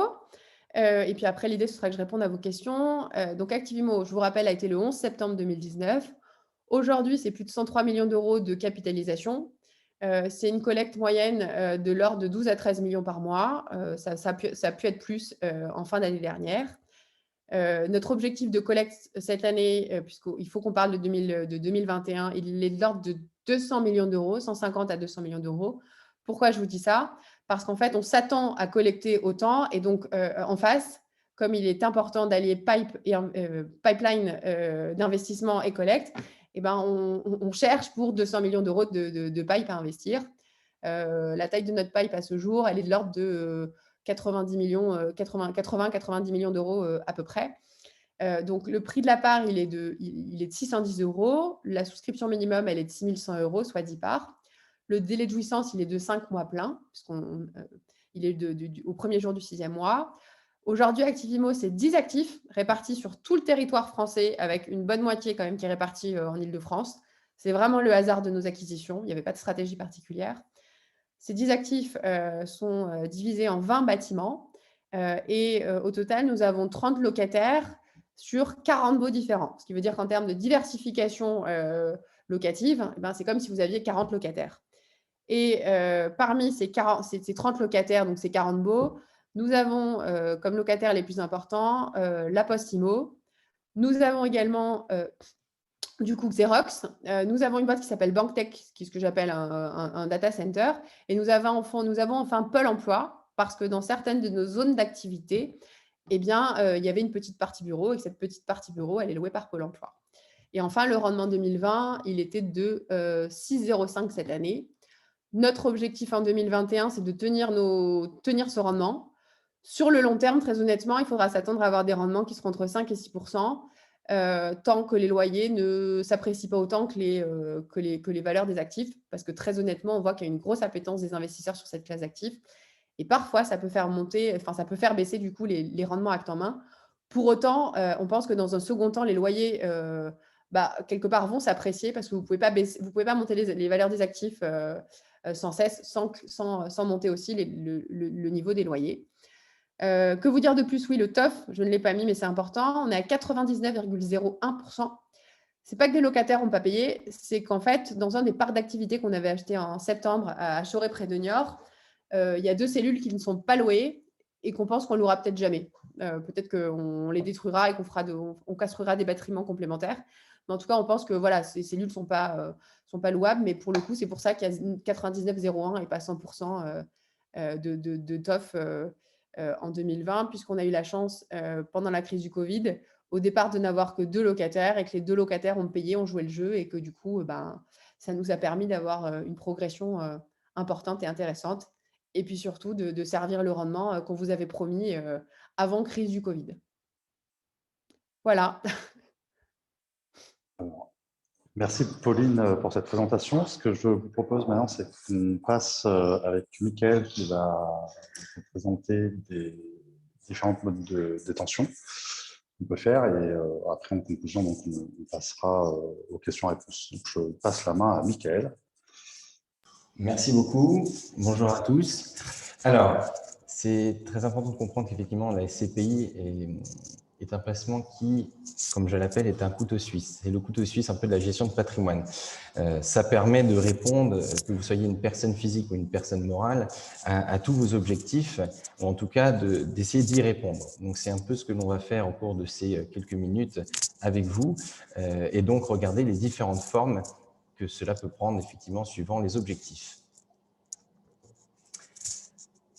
S2: et puis après, l'idée, ce sera que je réponde à vos questions. Donc Activimo, je vous rappelle, a été le 11 septembre 2019. Aujourd'hui, c'est plus de 103 millions d'euros de capitalisation. C'est une collecte moyenne de l'ordre de 12 à 13 millions par mois. Ça a pu être plus en fin d'année dernière. Notre objectif de collecte cette année, puisqu'il faut qu'on parle de 2021, il est de l'ordre de 200 millions d'euros, 150 à 200 millions d'euros. Pourquoi je vous dis ça? Parce qu'en fait, on s'attend à collecter autant et donc en face, comme il est important d'allier pipeline d'investissement et collecte, eh ben, on cherche pour 200 millions d'euros de pipe à investir. La taille de notre pipe à ce jour, elle est de l'ordre de 90 millions, 90 millions d'euros à peu près. Donc, le prix de la part, il est de 610 €. La souscription minimum, elle est de 6 100 €, soit 10 parts. Le délai de jouissance, il est de 5 mois pleins, il est au premier jour du 6e mois. Aujourd'hui, Activimo, c'est 10 actifs répartis sur tout le territoire français, avec une bonne moitié quand même qui est répartie en Île-de-France. C'est vraiment le hasard de nos acquisitions. Il n'y avait pas de stratégie particulière. Ces 10 actifs sont divisés en 20 bâtiments. Et au total, nous avons 30 locataires sur 40 baux différents. Ce qui veut dire qu'en termes de diversification locative, eh ben, c'est comme si vous aviez 40 locataires. Et parmi ces 30 locataires, donc ces 40 baux, nous avons comme locataires les plus importants La Poste Immo. Nous avons également du coup Xerox. Nous avons une boîte qui s'appelle BankTech, qui est ce que j'appelle un data center. Et nous avons enfin Pôle emploi, parce que dans certaines de nos zones d'activité, eh bien, il y avait une petite partie bureau, et cette petite partie bureau, elle est louée par Pôle emploi. Et enfin, le rendement 2020, il était de 6,05 cette année. Notre objectif en 2021, c'est de tenir ce rendement. Sur le long terme, très honnêtement, il faudra s'attendre à avoir des rendements qui seront entre 5 et 6%, tant que les loyers ne s'apprécient pas autant que les valeurs des actifs, parce que très honnêtement, on voit qu'il y a une grosse appétence des investisseurs sur cette classe d'actifs. Et parfois, ça peut faire baisser du coup les rendements acte en main. Pour autant, on pense que dans un second temps, les loyers, quelque part, vont s'apprécier, parce que vous ne pouvez pas monter les valeurs des actifs sans cesse, sans monter aussi le niveau des loyers. Que vous dire de plus? Oui, le TOF, je ne l'ai pas mis, mais c'est important. On est à 99,01%. Ce n'est pas que des locataires n'ont pas payé, c'est qu'en fait, dans un des parcs d'activité qu'on avait acheté en septembre à Choré, près de Niort, il y a 2 cellules qui ne sont pas louées et qu'on pense qu'on ne louera peut-être jamais. Peut-être qu'on les détruira et on construira des bâtiments complémentaires. Mais en tout cas, on pense que voilà, ces cellules ne sont pas louables. Mais pour le coup, c'est pour ça qu'il y a 99,01 et pas 100% de TOF en 2020, puisqu'on a eu la chance, pendant la crise du Covid, au départ, de n'avoir que 2 locataires, et que les 2 locataires ont payé, ont joué le jeu, et que du coup, ça nous a permis d'avoir une progression importante et intéressante. Et puis surtout, de servir le rendement qu'on vous avait promis avant crise du Covid. Voilà.
S1: Merci Pauline pour cette présentation. Ce que je vous propose maintenant, c'est qu'on passe avec Mickaël qui va vous présenter des différents modes de détention qu'on peut faire, et après en conclusion, donc, on passera aux questions-réponses. Donc je passe la main à Mickaël.
S3: Merci beaucoup. Bonjour à tous. Alors, c'est très important de comprendre qu'effectivement, la SCPI est un placement qui, comme je l'appelle, est un couteau suisse. C'est le couteau suisse un peu de la gestion de patrimoine. Ça permet de répondre, que vous soyez une personne physique ou une personne morale, à tous vos objectifs, ou en tout cas d'essayer d'y répondre. Donc, c'est un peu ce que l'on va faire au cours de ces quelques minutes avec vous, et donc regarder les différentes formes que cela peut prendre effectivement suivant les objectifs.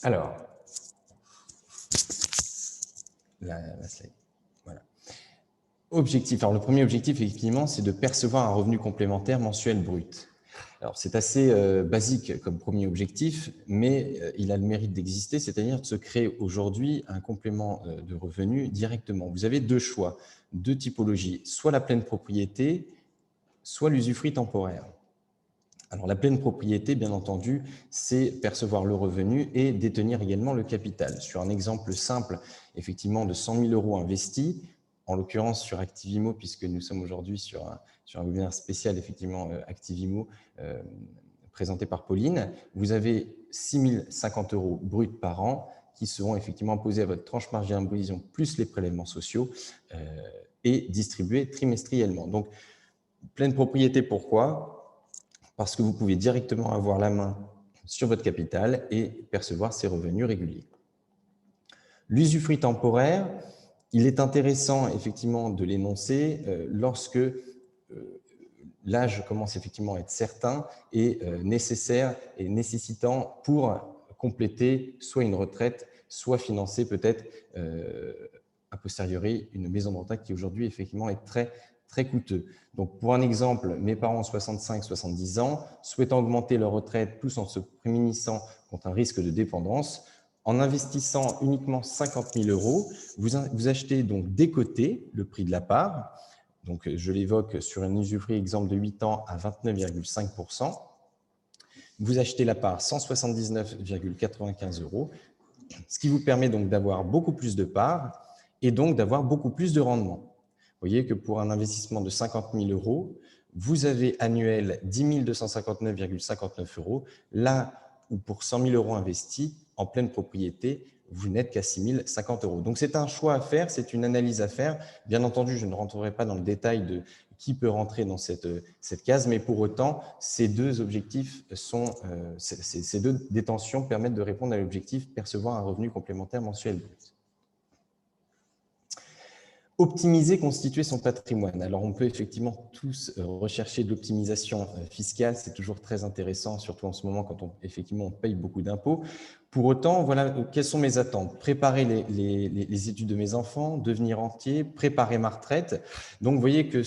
S3: Alors, la slide. Voilà. Objectif. Alors, le premier objectif, effectivement, c'est de percevoir un revenu complémentaire mensuel brut. Alors, c'est assez basique comme premier objectif, mais il a le mérite d'exister, c'est-à-dire de se créer aujourd'hui un complément de revenu directement. Vous avez 2 choix, 2 typologies, soit la pleine propriété, soit l'usufruit temporaire. Alors, la pleine propriété, bien entendu, c'est percevoir le revenu et détenir également le capital. Sur un exemple simple, effectivement, de 100 000 € investis, en l'occurrence sur Activimo, puisque nous sommes aujourd'hui sur un webinaire spécial, effectivement, Activimo, présenté par Pauline, vous avez 6 050 € bruts par an qui seront effectivement imposés à votre tranche marginale d'imposition plus les prélèvements sociaux et distribués trimestriellement. Donc, pleine propriété, pourquoi ? Parce que vous pouvez directement avoir la main sur votre capital et percevoir ces revenus réguliers. L'usufruit temporaire, il est intéressant effectivement de l'énoncer lorsque l'âge commence effectivement à être certain et nécessaire et nécessitant pour compléter soit une retraite, soit financer peut-être a posteriori une maison de retraite qui aujourd'hui effectivement est très coûteux. Donc pour un exemple, mes parents ont 65-70 ans, souhaitant augmenter leur retraite tous en se prémunissant contre un risque de dépendance, en investissant uniquement 50 000 €, vous achetez donc décoté le prix de la part. Donc je l'évoque sur un usufruit exemple de 8 ans à 29,5%. Vous achetez la part 179,95 €, ce qui vous permet donc d'avoir beaucoup plus de parts et donc d'avoir beaucoup plus de rendement. Vous voyez que pour un investissement de 50 000 €, vous avez annuel 10 259,59 €, là où pour 100 000 € investis en pleine propriété, vous n'êtes qu'à 6 050 €. Donc c'est un choix à faire, c'est une analyse à faire. Bien entendu, je ne rentrerai pas dans le détail de qui peut rentrer dans cette case, mais pour autant, ces deux objectifs ces deux détentions permettent de répondre à l'objectif percevoir un revenu complémentaire mensuel brut. Optimiser, constituer son patrimoine. Alors, on peut effectivement tous rechercher de l'optimisation fiscale, c'est toujours très intéressant, surtout en ce moment quand on paye beaucoup d'impôts. Pour autant, voilà quelles sont mes attentes. Préparer les études de mes enfants, devenir rentier, préparer ma retraite. Donc, vous voyez que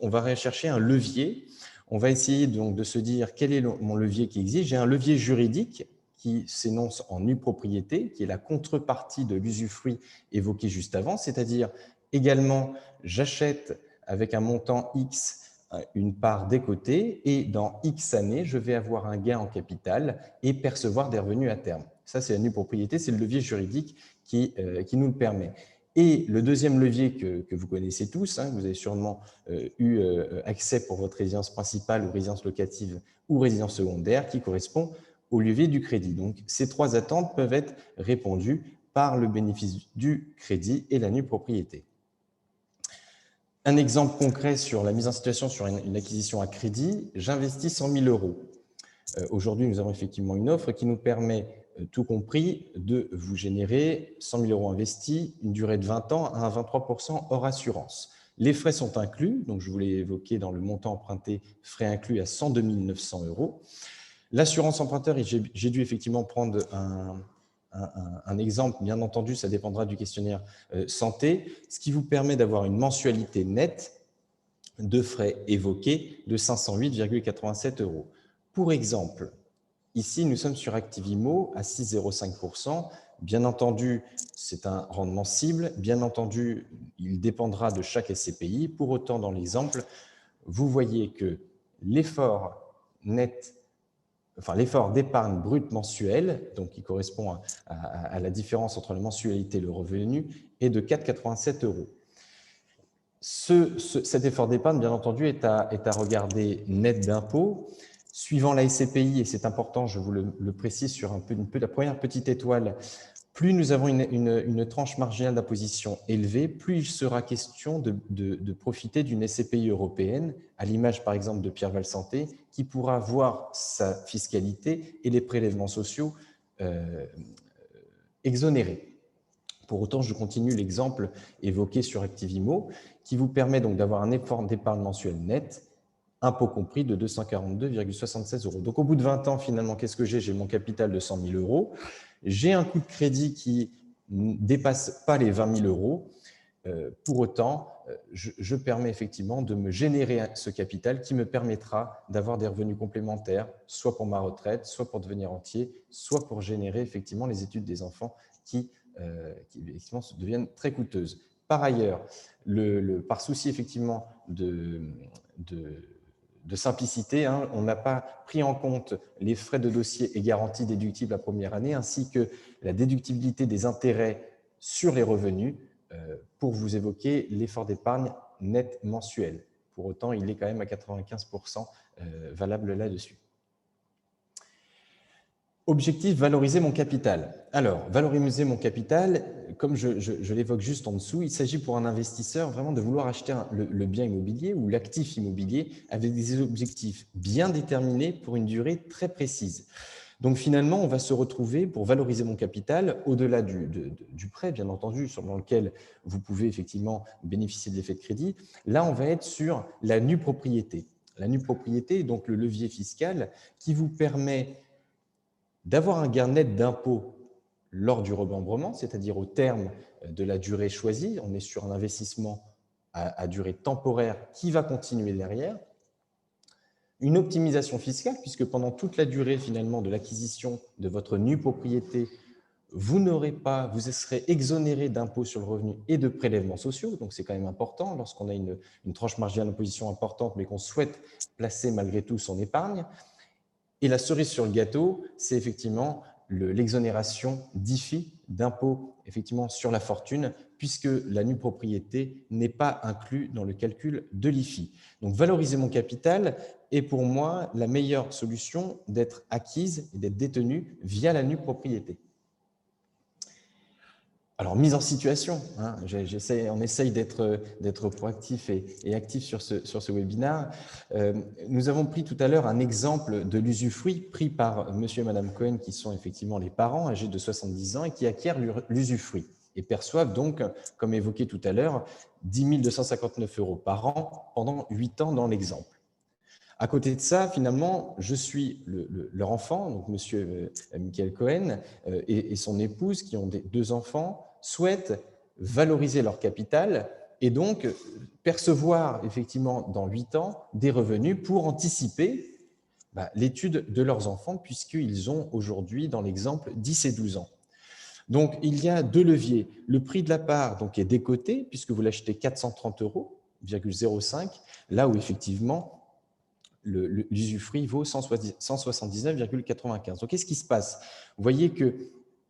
S3: on va rechercher un levier. On va essayer donc de se dire quel est mon levier qui existe. J'ai un levier juridique qui s'énonce en nue propriété, qui est la contrepartie de l'usufruit évoqué juste avant, c'est-à-dire également, j'achète avec un montant X une part décotée et dans X années, je vais avoir un gain en capital et percevoir des revenus à terme. Ça, c'est la nue propriété, c'est le levier juridique qui nous le permet. Et le deuxième levier que vous connaissez tous, vous avez sûrement eu accès pour votre résidence principale ou résidence locative ou résidence secondaire, qui correspond au levier du crédit. Donc, ces trois attentes peuvent être répondues par le bénéfice du crédit et la nue propriété. Un exemple concret sur la mise en situation sur une acquisition à crédit, j'investis 100 000 €. Aujourd'hui, nous avons effectivement une offre qui nous permet, tout compris, de vous générer 100 000 € investis, une durée de 20 ans à 23% hors assurance. Les frais sont inclus, donc je vous l'ai évoqué dans le montant emprunté, frais inclus à 102 900 €. L'assurance emprunteur, j'ai dû effectivement prendre un exemple, bien entendu, ça dépendra du questionnaire santé, ce qui vous permet d'avoir une mensualité nette de frais évoqués de 508,87 €. Pour exemple, ici, nous sommes sur Activimo à 6,05%. Bien entendu, c'est un rendement cible. Bien entendu, il dépendra de chaque SCPI. Pour autant, dans l'exemple, vous voyez que l'effort net, l'effort d'épargne brute mensuelle, donc qui correspond à la différence entre la mensualité et le revenu, est de 4,87 €. Cet effort d'épargne, bien entendu, est à regarder net d'impôts. Suivant la SCPI, et c'est important, je vous le précise sur la première petite étoile, plus nous avons une tranche marginale d'imposition élevée, plus il sera question de profiter d'une SCPI européenne, à l'image par exemple de Pierre Val Santé, qui pourra voir sa fiscalité et les prélèvements sociaux exonérés. Pour autant, je continue l'exemple évoqué sur Activimo, qui vous permet donc d'avoir un effort d'épargne mensuel net, impôt compris, de 242,76 €. Donc, au bout de 20 ans, finalement, qu'est-ce que j'ai? J'ai mon capital de 100 000 €. J'ai un coût de crédit qui ne dépasse pas les 20 000 €. Pour autant, je permets effectivement de me générer ce capital qui me permettra d'avoir des revenus complémentaires, soit pour ma retraite, soit pour devenir rentier, soit pour générer effectivement les études des enfants qui effectivement deviennent très coûteuses. Par ailleurs, par souci effectivement de simplicité, on n'a pas pris en compte les frais de dossier et garanties déductibles la première année, ainsi que la déductibilité des intérêts sur les revenus pour vous évoquer l'effort d'épargne net mensuel. Pour autant, il est quand même à 95% valable là-dessus. Objectif, valoriser mon capital. Alors, valoriser mon capital, comme je l'évoque juste en dessous, il s'agit pour un investisseur vraiment de vouloir acheter le bien immobilier ou l'actif immobilier avec des objectifs bien déterminés pour une durée très précise. Donc finalement, on va se retrouver pour valoriser mon capital, au-delà du prêt, bien entendu, dans lequel vous pouvez effectivement bénéficier de l'effet de crédit. Là, on va être sur la nue propriété. La nue propriété est donc le levier fiscal qui vous permet d'avoir un gain net d'impôt lors du remembrement, c'est-à-dire au terme de la durée choisie. On est sur un investissement à durée temporaire qui va continuer derrière. Une optimisation fiscale, puisque pendant toute la durée finalement de l'acquisition de votre nue propriété, vous serez exonéré d'impôts sur le revenu et de prélèvements sociaux, donc c'est quand même important lorsqu'on a une tranche marginale d'imposition importante, mais qu'on souhaite placer malgré tout son épargne. Et la cerise sur le gâteau, c'est effectivement l'exonération d'IFI, d'impôt effectivement sur la fortune, puisque la nue propriété n'est pas inclue dans le calcul de l'IFI. Donc valoriser mon capital est pour moi la meilleure solution d'être acquise et d'être détenue via la nue propriété. Alors, mise en situation, hein, on essaye d'être proactif et actif sur ce webinaire. Nous avons pris tout à l'heure un exemple de l'usufruit pris par monsieur et madame Cohen, qui sont effectivement les parents âgés de 70 ans et qui acquièrent l'usufruit et perçoivent donc, comme évoqué tout à l'heure, 10 259 € par an pendant 8 ans dans l'exemple. À côté de ça, finalement, je suis leur enfant, donc monsieur Michael Cohen et son épouse, qui ont 2 enfants, souhaitent valoriser leur capital et donc percevoir effectivement dans 8 ans des revenus pour anticiper l'étude de leurs enfants, puisqu'ils ont aujourd'hui, dans l'exemple, 10 et 12 ans. Donc, il y a 2 leviers. Le prix de la part donc, est décoté, puisque vous l'achetez 430,05 €, là où effectivement l'usufruit vaut 179,95 €. Donc, qu'est-ce qui se passe? Vous voyez que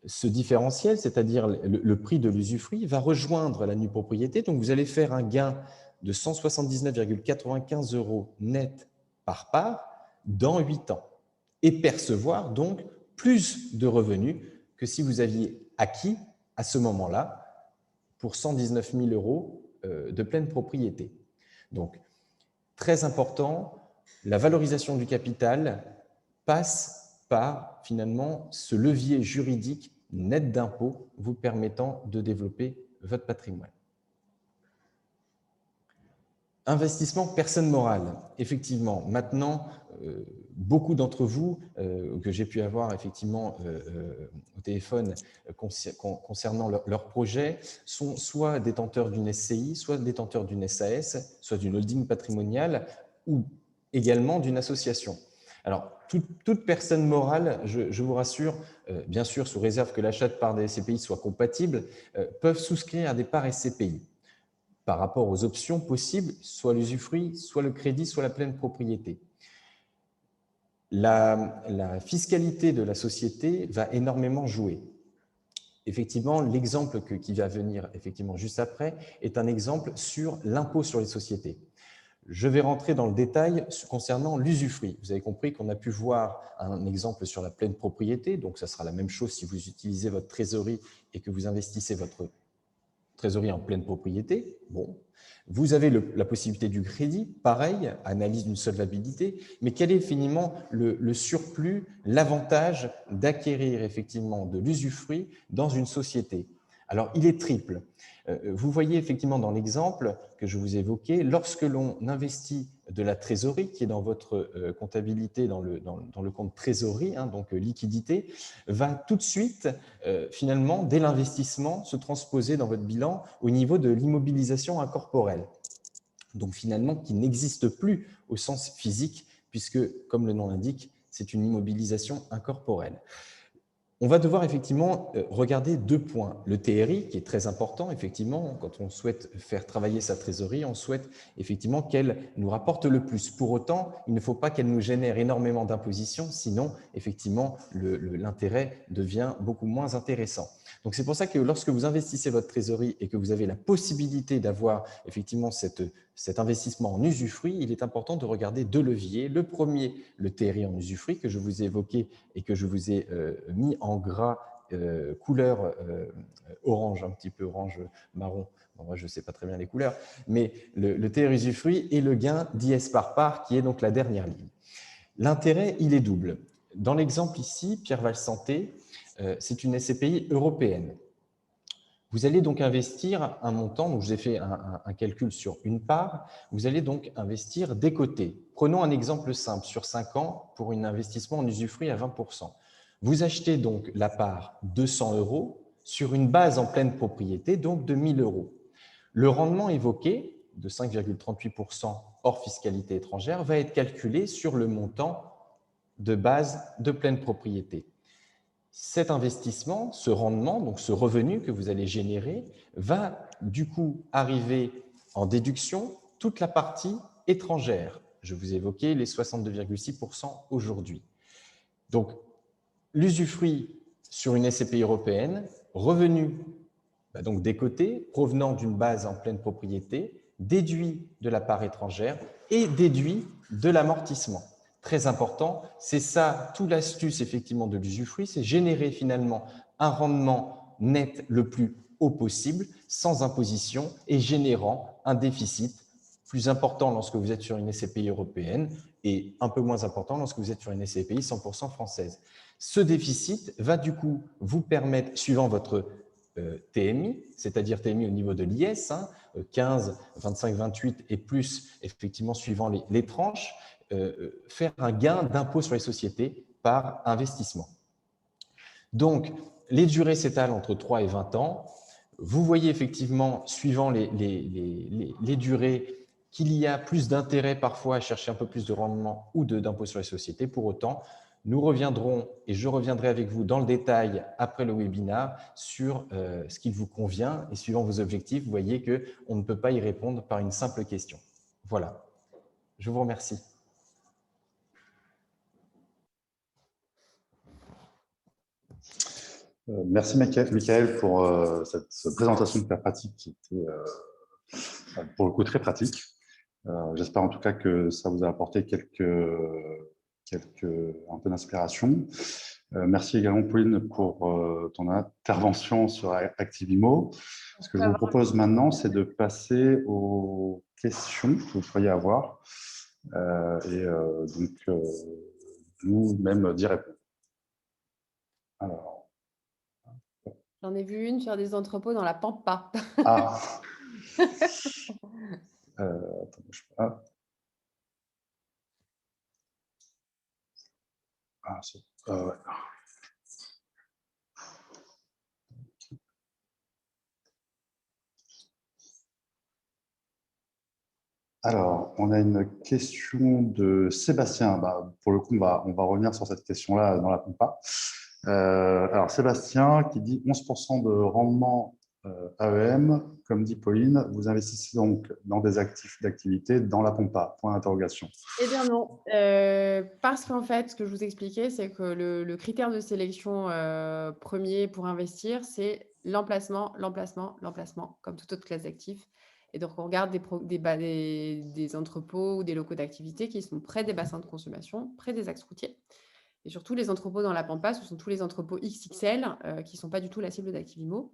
S3: ce différentiel, c'est-à-dire le prix de l'usufruit, va rejoindre la nue propriété. Donc, vous allez faire un gain de 179,95 € net par part dans 8 ans et percevoir donc plus de revenus que si vous aviez acquis à ce moment-là pour 119 000 € de pleine propriété. Donc, très important, la valorisation du capital passe par finalement ce levier juridique net d'impôts vous permettant de développer votre patrimoine. Investissement personne morale. Effectivement, maintenant, beaucoup d'entre vous que j'ai pu avoir effectivement au téléphone concernant leur projet sont soit détenteurs d'une SCI, soit détenteurs d'une SAS, soit d'une holding patrimoniale ou également d'une association. Alors, toute personne morale, je vous rassure, bien sûr sous réserve que l'achat de parts des SCPI soit compatible, peuvent souscrire à des parts SCPI par rapport aux options possibles, soit l'usufruit, soit le crédit, soit la pleine propriété. La fiscalité de la société va énormément jouer. Effectivement, l'exemple qui va venir effectivement juste après est un exemple sur l'impôt sur les sociétés. Je vais rentrer dans le détail concernant l'usufruit. Vous avez compris qu'on a pu voir un exemple sur la pleine propriété, donc ça sera la même chose si vous utilisez votre trésorerie et que vous investissez votre trésorerie en pleine propriété. Bon. Vous avez la possibilité du crédit, pareil, analyse d'une solvabilité, mais quel est finalement le surplus, l'avantage d'acquérir effectivement de l'usufruit dans une société? Alors, il est triple. Vous voyez effectivement dans l'exemple que je vous ai évoqué, lorsque l'on investit de la trésorerie qui est dans votre comptabilité, dans le compte trésorerie, hein, donc liquidité, va tout de suite, finalement, dès l'investissement, se transposer dans votre bilan au niveau de l'immobilisation incorporelle. Donc finalement, qui n'existe plus au sens physique, puisque, comme le nom l'indique, c'est une immobilisation incorporelle. On va devoir effectivement regarder 2 points. Le TRI, qui est très important, effectivement, quand on souhaite faire travailler sa trésorerie, on souhaite effectivement qu'elle nous rapporte le plus. Pour autant, il ne faut pas qu'elle nous génère énormément d'impositions, sinon, effectivement, l'intérêt devient beaucoup moins intéressant. Donc, c'est pour ça que lorsque vous investissez votre trésorerie et que vous avez la possibilité d'avoir effectivement cet investissement en usufruit, il est important de regarder 2 leviers. Le premier, le TRI en usufruit, que je vous ai évoqué et que je vous ai mis en gras couleur orange, un petit peu orange marron. Bon, moi, je ne sais pas très bien les couleurs, mais le TRI usufruit et le gain d'IS par part, qui est donc la dernière ligne. L'intérêt, il est double. Dans l'exemple ici, Pierre Val Santé, c'est une SCPI européenne. Vous allez donc investir un montant, donc je vous ai fait un calcul sur une part, vous allez donc investir des côtés. Prenons un exemple simple, sur 5 ans, pour un investissement en usufruit à 20%. Vous achetez donc la part 200 € sur une base en pleine propriété, donc de 1 000 €. Le rendement évoqué, de 5,38% hors fiscalité étrangère, va être calculé sur le montant de base de pleine propriété. Cet investissement, ce rendement, donc ce revenu que vous allez générer, va du coup arriver en déduction toute la partie étrangère. Je vous évoquais les 62,6% aujourd'hui. Donc, l'usufruit sur une SCPI européenne, revenu donc des côtés, provenant d'une base en pleine propriété, déduit de la part étrangère et déduit de l'amortissement. Très important, c'est ça, tout l'astuce effectivement de l'usufruit, c'est générer finalement un rendement net le plus haut possible, sans imposition et générant un déficit plus important lorsque vous êtes sur une SCPI européenne et un peu moins important lorsque vous êtes sur une SCPI 100% française. Ce déficit va du coup vous permettre, suivant votre TMI, c'est-à-dire TMI au niveau de l'IS, 15, 25, 28 et plus, effectivement, suivant les tranches, faire un gain d'impôt sur les sociétés par investissement. Donc, les durées s'étalent entre 3 et 20 ans. Vous voyez effectivement, suivant les durées, qu'il y a plus d'intérêt parfois à chercher un peu plus de rendement ou d'impôt sur les sociétés. Pour autant, nous reviendrons, et je reviendrai avec vous dans le détail après le webinaire, sur ce qu'il vous convient. Et suivant vos objectifs, vous voyez qu'on ne peut pas y répondre par une simple question. Voilà. Je vous remercie.
S1: Merci Michael pour cette présentation de cas pratique qui était pour le coup très pratique. J'espère en tout cas que ça vous a apporté un peu d'inspiration. Merci également Pauline pour ton intervention sur Activimo. Ce que je vous propose maintenant, c'est de passer aux questions que vous pourriez avoir donc nous-mêmes d'y répondre. Alors.
S2: J'en ai vu une sur des entrepôts dans la Pampa.
S1: Ah. Attends, je sais pas. Ah, ouais. Alors, on a une question de Sébastien. Pour le coup, on va revenir sur cette question-là dans la Pampa. Alors, Sébastien qui dit 11% de rendement AEM, comme dit Pauline, vous investissez donc dans des actifs d'activité dans la Pampa, point d'interrogation.
S2: Eh bien non, parce qu'en fait, ce que je vous expliquais, c'est que le critère de sélection premier pour investir, c'est l'emplacement, comme toute autre classe d'actifs. Et donc, on regarde des entrepôts ou des locaux d'activité qui sont près des bassins de consommation, près des axes routiers. Et surtout, les entrepôts dans la Pampa, ce sont tous les entrepôts XXL qui ne sont pas du tout la cible d'Activimo.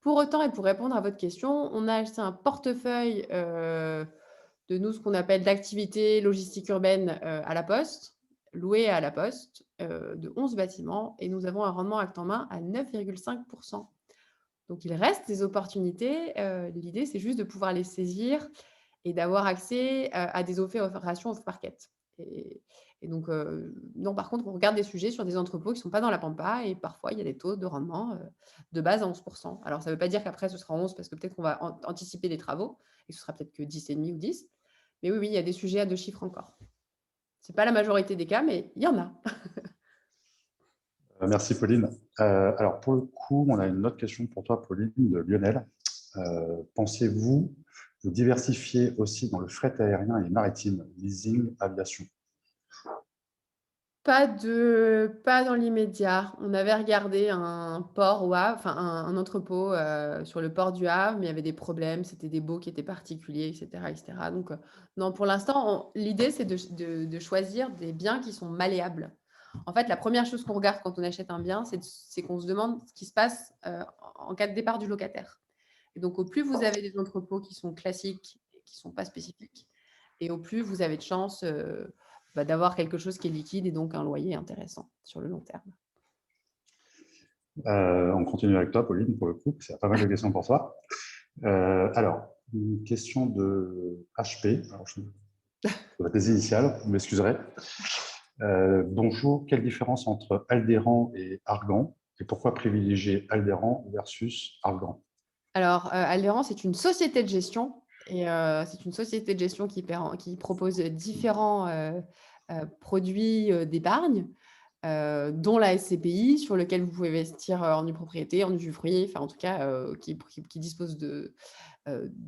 S2: Pour autant, et pour répondre à votre question, on a acheté un portefeuille de nous, ce qu'on appelle d'activités logistiques urbaines à la Poste, loué à la Poste, de 11 bâtiments, et nous avons un rendement acte en main à 9,5%. Donc, il reste des opportunités. L'idée, c'est juste de pouvoir les saisir et d'avoir accès à des opérations off-market. Et donc, non, par contre, on regarde des sujets sur des entrepôts qui ne sont pas dans la Pampa et parfois, il y a des taux de rendement de base à 11%. Alors, ça ne veut pas dire qu'après, ce sera 11 parce que peut-être qu'on va anticiper des travaux et ce sera peut-être que 10,5 ou 10. Mais oui, il y a des sujets à 2 chiffres encore. Ce n'est pas la majorité des cas, mais il y en a.
S1: Merci Pauline. Alors, pour le coup, on a une autre question pour toi, Pauline, de Lionel. Pensez-vous vous diversifier aussi dans le fret aérien et maritime, leasing, aviation?
S2: Pas dans l'immédiat. On avait regardé un port au Havre, enfin un entrepôt sur le port du Havre, mais il y avait des problèmes, c'était des baux qui étaient particuliers, etc. etc. Donc, non, pour l'instant, l'idée, c'est de choisir des biens qui sont malléables. En fait, la première chose qu'on regarde quand on achète un bien, c'est qu'on se demande ce qui se passe en cas de départ du locataire. Et donc, au plus vous avez des entrepôts qui sont classiques et qui ne sont pas spécifiques, et au plus vous avez de chance d'avoir quelque chose qui est liquide et donc un loyer intéressant sur le long terme.
S1: On continue avec toi, Pauline, pour le coup, c'est pas mal de questions pour toi. Alors, une question de HP. Alors, je vais des initiales, vous m'excuserez. Bonjour, quelle différence entre Aldéran et Argan et pourquoi privilégier Aldéran versus Argan?
S2: Alors, Aldéran, c'est une société de gestion et c'est une société de gestion qui propose différents produits d'épargne, dont la SCPI, sur lequel vous pouvez investir en propriété, en usufruit, enfin en tout cas, qui dispose de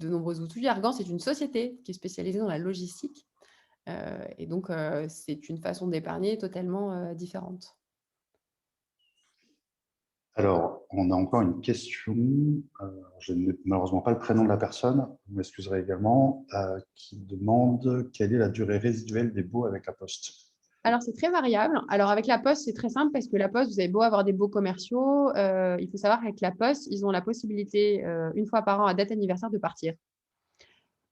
S2: nombreux outils. Argan, c'est une société qui est spécialisée dans la logistique et donc c'est une façon d'épargner totalement différente.
S1: Alors, on a encore une question. Je n'ai malheureusement pas le prénom de la personne, vous m'excuserez également, qui demande quelle est la durée résiduelle des baux avec la Poste.
S2: Alors, c'est très variable. Alors, avec la Poste, c'est très simple parce que la Poste, vous avez beau avoir des baux commerciaux, il faut savoir qu'avec la Poste, ils ont la possibilité, une fois par an, à date anniversaire, de partir.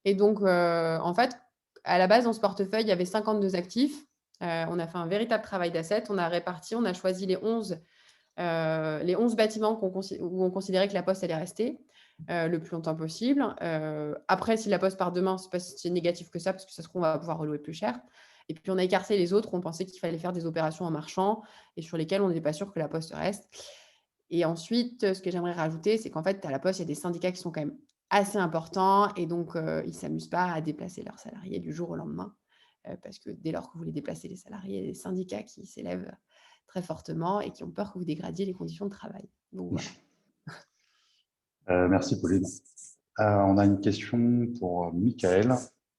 S2: Et donc, en fait, à la base, dans ce portefeuille, il y avait 52 actifs. On a fait un véritable travail d'assets. On a réparti, on a choisi les 11 bâtiments où on considérait que la Poste allait rester le plus longtemps possible. Après, si la Poste part demain, ce n'est pas si négatif que ça, parce que ça se trouve, on va pouvoir relouer plus cher. Et puis, on a écarté les autres. On pensait qu'il fallait faire des opérations en marchand et sur lesquelles on n'était pas sûr que la Poste reste. Et ensuite, ce que j'aimerais rajouter, c'est qu'en fait, à la Poste, il y a des syndicats qui sont quand même assez importants et donc, ils ne s'amusent pas à déplacer leurs salariés du jour au lendemain parce que dès lors que vous voulez déplacer les salariés, il y a des syndicats qui s'élèvent très fortement et qui ont peur que vous dégradiez les conditions de travail. Donc, voilà.
S1: Merci Pauline. On a une question pour Michael,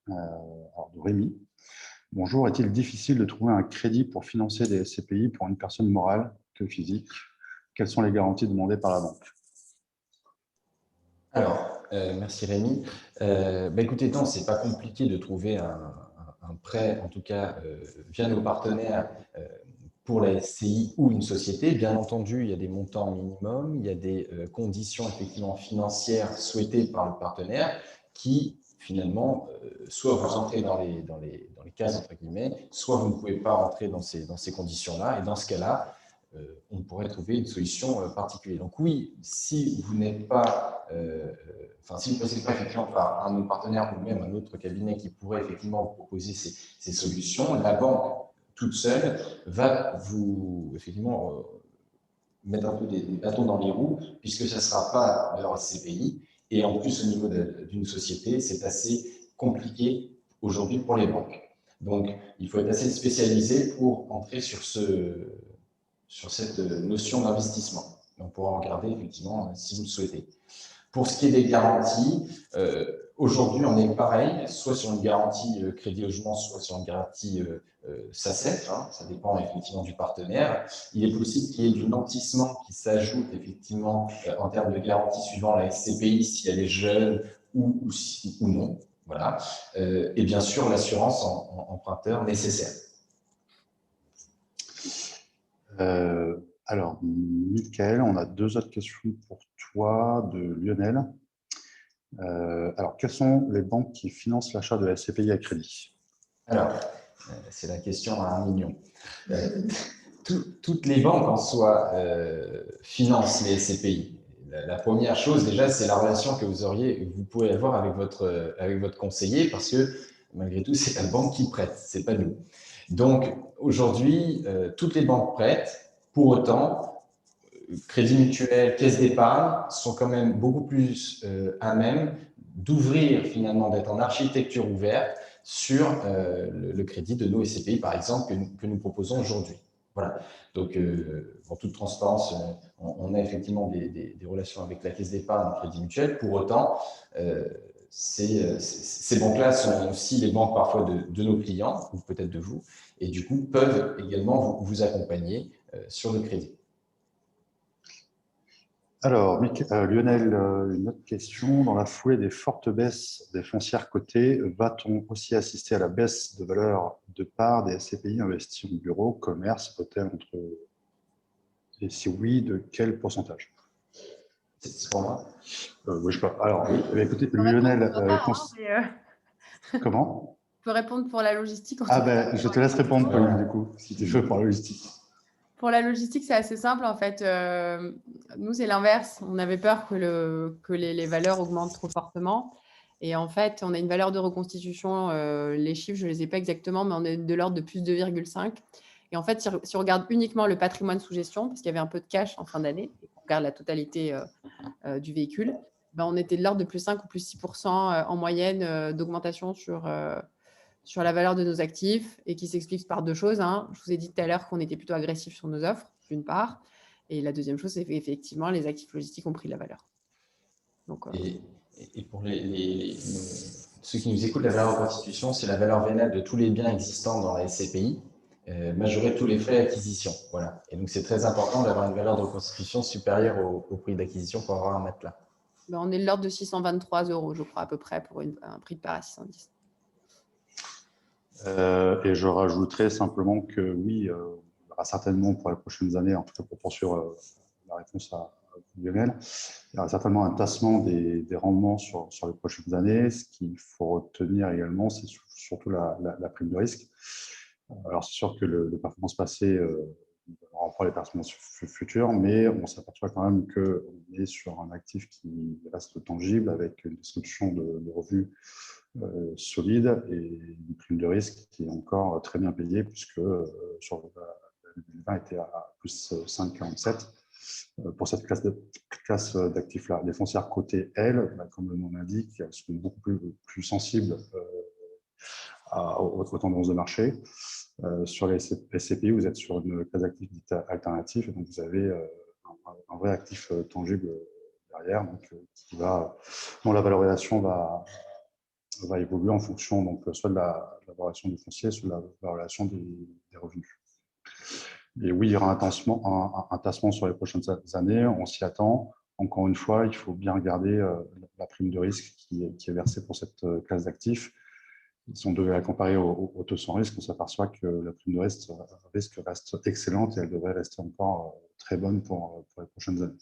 S1: alors de Rémi. Bonjour, est-il difficile de trouver un crédit pour financer des SCPI pour une personne morale que physique? Quelles sont les garanties demandées par la banque?
S3: Alors, merci Rémi. Écoutez, non, ce n'est pas compliqué de trouver un prêt, en tout cas via nos partenaires, pour la SCI ou une société. Bien entendu, il y a des montants minimums, il y a des conditions effectivement financières souhaitées par le partenaire qui, finalement, soit vous entrez dans les cases, entre guillemets, soit vous ne pouvez pas entrer dans ces conditions-là. Et dans ce cas-là, on pourrait trouver une solution particulière. Donc oui, si vous n'êtes pas, si vous ne passez pas effectivement par un de nos partenaires ou même un autre cabinet qui pourrait effectivement vous proposer ces solutions, la banque toute seule va vous effectivement mettre un peu des bâtons dans les roues puisque ça ne sera pas de leur SCPI et en plus au niveau d'une société, c'est assez compliqué aujourd'hui pour les banques. Donc il faut être assez spécialisé pour entrer sur cette notion d'investissement. On pourra en regarder effectivement si vous le souhaitez. Pour ce qui est des garanties, aujourd'hui on est pareil, soit sur une garantie crédit logement, soit sur une garantie SACEF, ça dépend effectivement du partenaire. Il est possible qu'il y ait du nantissement qui s'ajoute effectivement en termes de garantie suivant la SCPI, si elle est jeune ou non. Voilà. Et bien sûr l'assurance emprunteur nécessaire.
S1: Alors, Michael, on a deux autres questions pour toi de Lionel. Alors, quelles sont les banques qui financent l'achat de la SCPI à crédit?
S3: Alors, c'est la question à 1 million. Toutes les banques en soi financent les SCPI. La première chose, déjà, c'est la relation que vous pouvez avoir avec votre conseiller parce que, malgré tout, c'est la banque qui prête, ce n'est pas nous. Donc, aujourd'hui, toutes les banques prêtent. Pour autant, Crédit Mutuel, caisse d'épargne sont quand même beaucoup plus à même d'ouvrir, finalement, d'être en architecture ouverte sur le crédit de nos SCPI, par exemple, que nous proposons aujourd'hui. Voilà. Donc, en toute transparence, on a effectivement des relations avec la caisse d'épargne et Crédit Mutuel. Pour autant, ces banques-là sont aussi les banques parfois de nos clients, ou peut-être de vous, et du coup peuvent également vous accompagner sur le crédit.
S1: Alors, Lionel, une autre question. Dans la foulée des fortes baisses des foncières cotées, va-t-on aussi assister à la baisse de valeur de part des SCPI investis en bureaux, commerce, hôtels, et si oui, de quel pourcentage?
S3: C'est pour moi.
S1: Oui, je sais pas. Alors, écoutez, Lionel, comment?
S2: Je peux répondre pour la logistique.
S1: Je te laisse répondre, Pauline, du coup, si tu veux, pour la logistique.
S2: Pour la logistique, c'est assez simple. En fait, nous, c'est l'inverse. On avait peur que les valeurs augmentent trop fortement. Et en fait, on a une valeur de reconstitution, les chiffres, je ne les ai pas exactement, mais on est de l'ordre de plus 2,5. Et en fait, si on regarde uniquement le patrimoine sous gestion, parce qu'il y avait un peu de cash en fin d'année, et qu'on regarde la totalité du véhicule, ben, on était de l'ordre de plus 5 ou plus 6% en moyenne d'augmentation sur la valeur de nos actifs, et qui s'explique par deux choses, hein. Je vous ai dit tout à l'heure qu'on était plutôt agressif sur nos offres, d'une part. Et la deuxième chose, c'est qu'effectivement, les actifs logistiques ont pris de la valeur. Donc,
S3: et pour ceux qui nous écoutent, la valeur de reconstitution, c'est la valeur vénale de tous les biens existants dans la SCPI, majoré tous les frais d'acquisition. Voilà. Et donc, c'est très important d'avoir une valeur de reconstitution supérieure au prix d'acquisition pour avoir un matelas.
S2: Ben, on est de l'ordre de 623 €, je crois, à peu près, pour un prix de part à 610.
S1: Et je rajouterais simplement que oui, il y aura certainement pour les prochaines années, en tout cas pour poursuivre la réponse à Lionel, il y aura certainement un tassement des rendements sur les prochaines années. Ce qu'il faut retenir également, c'est surtout la prime de risque. Alors, c'est sûr que les performances passées renforcent les performances futures, mais on s'aperçoit quand même qu'on est sur un actif qui reste tangible avec une distribution de revenus solide et une prime de risque qui est encore très bien payée, puisque sur l'année 2020 était à plus 5,47 pour cette classe d'actifs-là. Les foncières cotées, elles, comme le nom l'indique, elles sont beaucoup plus sensibles aux tendances de marché. Sur les SCPI, vous êtes sur une classe d'actifs dite alternative, et donc vous avez un vrai actif tangible derrière, donc, dont la valorisation va évoluer en fonction donc, soit de la valorisation du foncier, soit de la valorisation des revenus. Et oui, il y aura un tassement sur les prochaines années, on s'y attend. Encore une fois, il faut bien regarder la prime de risque qui est versée pour cette classe d'actifs. Si on devait la comparer au taux sans risque, on s'aperçoit que la prime de risque reste excellente et elle devrait rester encore très bonne pour les prochaines années.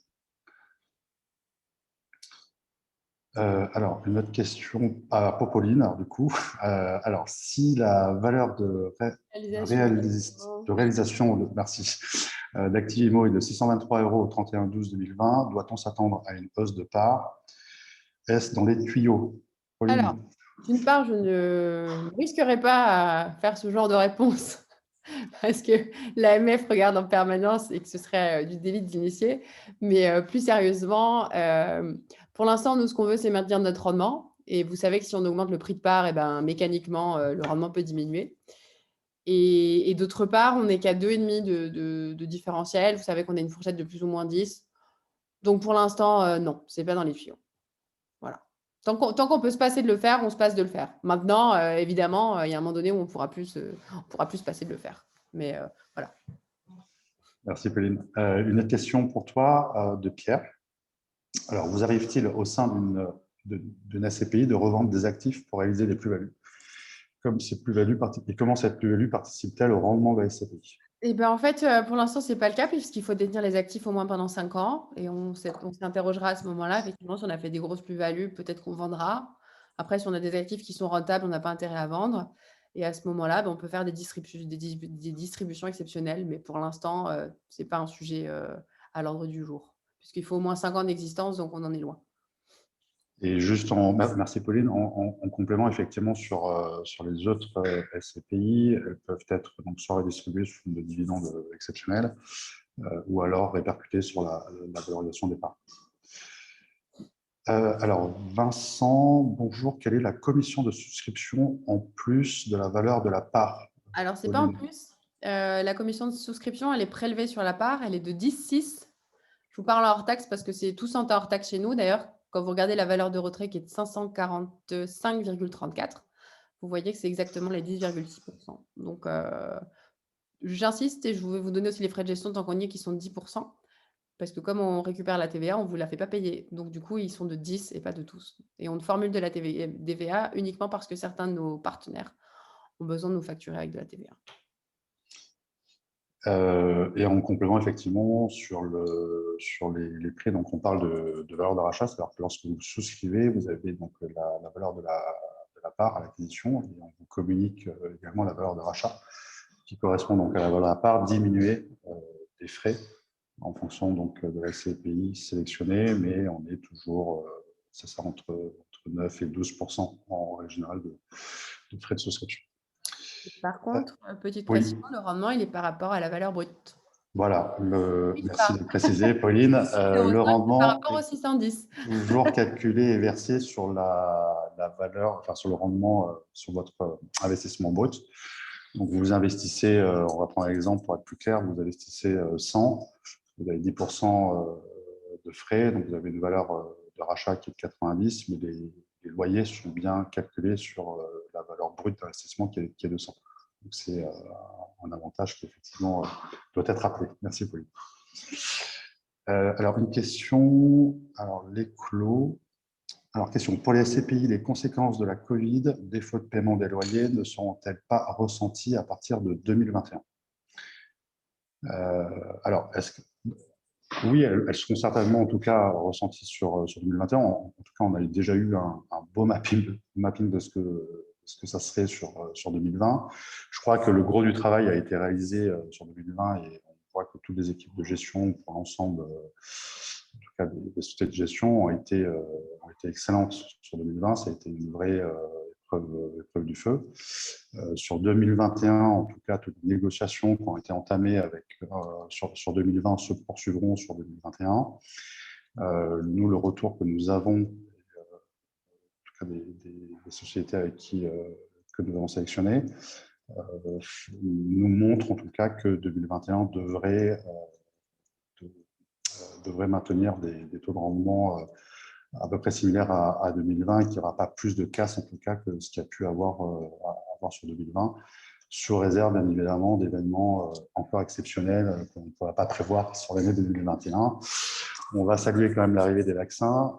S1: Alors, une autre question à Popoline, du coup. Alors, si la valeur de réalisation merci, d'Activimo est de 623 € au 31/12/2020, doit-on s'attendre à une hausse de part? Est-ce dans les tuyaux? Pauline.
S2: Alors, d'une part, je ne risquerai pas à faire ce genre de réponse parce que l'AMF regarde en permanence et que ce serait du délit de l'initier. Mais plus sérieusement, pour l'instant, nous, ce qu'on veut, c'est maintenir notre rendement. Et vous savez que si on augmente le prix de part, mécaniquement, le rendement peut diminuer. Et d'autre part, on n'est qu'à 2,5 de différentiel. Vous savez qu'on a une fourchette de plus ou moins 10. Donc, pour l'instant, non, ce n'est pas dans les tuyaux. Voilà. Tant qu'on peut se passer de le faire, on se passe de le faire. Maintenant, évidemment, il y a un moment donné où on ne pourra plus se passer de le faire. Mais voilà.
S1: Merci, Pauline. Une autre question pour toi, de Pierre. Alors, vous arrive-t-il au sein d'une SCPI de revendre des actifs pour réaliser des plus-values? Comment cette plus-value participe-t-elle au rendement de la SCPI?
S2: Et en fait, pour l'instant, ce n'est pas le cas puisqu'il faut détenir les actifs au moins pendant 5 ans. Et on s'interrogera à ce moment-là. Effectivement, si on a fait des grosses plus-values, peut-être qu'on vendra. Après, si on a des actifs qui sont rentables, on n'a pas intérêt à vendre. Et à ce moment-là, on peut faire des distributions exceptionnelles. Mais pour l'instant, ce n'est pas un sujet à l'ordre du jour. Puisqu'il faut au moins 5 ans d'existence, donc on en est loin.
S1: Et juste merci Pauline, en complément effectivement sur les autres SCPI, elles peuvent être donc soit redistribuées sous forme de dividendes exceptionnels ou alors répercutées sur la valorisation des parts. Alors Vincent, bonjour, quelle est la commission de souscription en plus de la valeur de la part?
S2: Alors, ce n'est pas en plus. La commission de souscription, elle est prélevée sur la part, elle est de 10,6. Je vous parle hors taxe parce que c'est tout en hors taxe chez nous. D'ailleurs, quand vous regardez la valeur de retrait qui est de 545,34, vous voyez que c'est exactement les 10,6%. Donc, j'insiste et je vais vous donner aussi les frais de gestion tant qu'on y est qui sont de 10%. Parce que comme on récupère la TVA, on ne vous la fait pas payer. Donc, du coup, ils sont de 10 et pas de tous. Et on formule de la TVA uniquement parce que certains de nos partenaires ont besoin de nous facturer avec de la TVA.
S1: Et en complément, effectivement, sur les prix, donc on parle de valeur de rachat, c'est-à-dire que lorsque vous souscrivez, vous avez donc la valeur de la part à l'acquisition et on vous communique également la valeur de rachat qui correspond donc à la valeur de la part diminuée des frais en fonction donc de la SCPI sélectionnée, mais on est toujours, c'est ça, entre 9 et 12% en règle générale de frais de souscription.
S2: Par contre, petite
S1: Oui.
S2: précision, le rendement, il est par rapport à la valeur brute.
S1: Voilà,
S2: Oui,
S1: merci de préciser, Pauline. Le
S2: par
S1: rendement
S2: rapport au 610.
S1: est toujours calculé et versé sur la valeur, enfin sur le rendement sur votre investissement brut. Donc, vous investissez, on va prendre un exemple pour être plus clair, vous investissez 100, vous avez 10% de frais, donc vous avez une valeur de rachat qui est de 90, mais les loyers sont bien calculés sur la valeur brute d'investissement qui est de 100. Donc, c'est un avantage qui, effectivement, doit être rappelé. Merci, Pauline. Alors, une question. Alors, les clos. Alors, question. Pour les SCPI, les conséquences de la Covid, défaut de paiement des loyers, ne seront-elles pas ressenties à partir de 2021 ? Alors, oui, elles seront certainement, en tout cas, ressenties sur 2021. En tout cas, on a déjà eu un beau mapping de ce que ça serait sur 2020. Je crois que le gros du travail a été réalisé sur 2020 et on voit que toutes les équipes de gestion pour l'ensemble, en tout cas des sociétés de gestion, ont été excellentes sur 2020. Ça a été une vraie épreuve du feu. Sur 2021, en tout cas, toutes les négociations qui ont été entamées sur 2020 se poursuivront sur 2021. Nous, le retour que nous avons, en tout cas des sociétés avec que nous avons sélectionnées, nous montre en tout cas que 2021 devrait maintenir des taux de rendement à peu près similaires à 2020 et qu'il n'y aura pas plus de casse en tout cas que ce qu'il y a pu avoir sur 2020, sous réserve bien évidemment d'événements encore exceptionnels qu'on ne pourra pas prévoir sur l'année 2021. On va saluer quand même l'arrivée des vaccins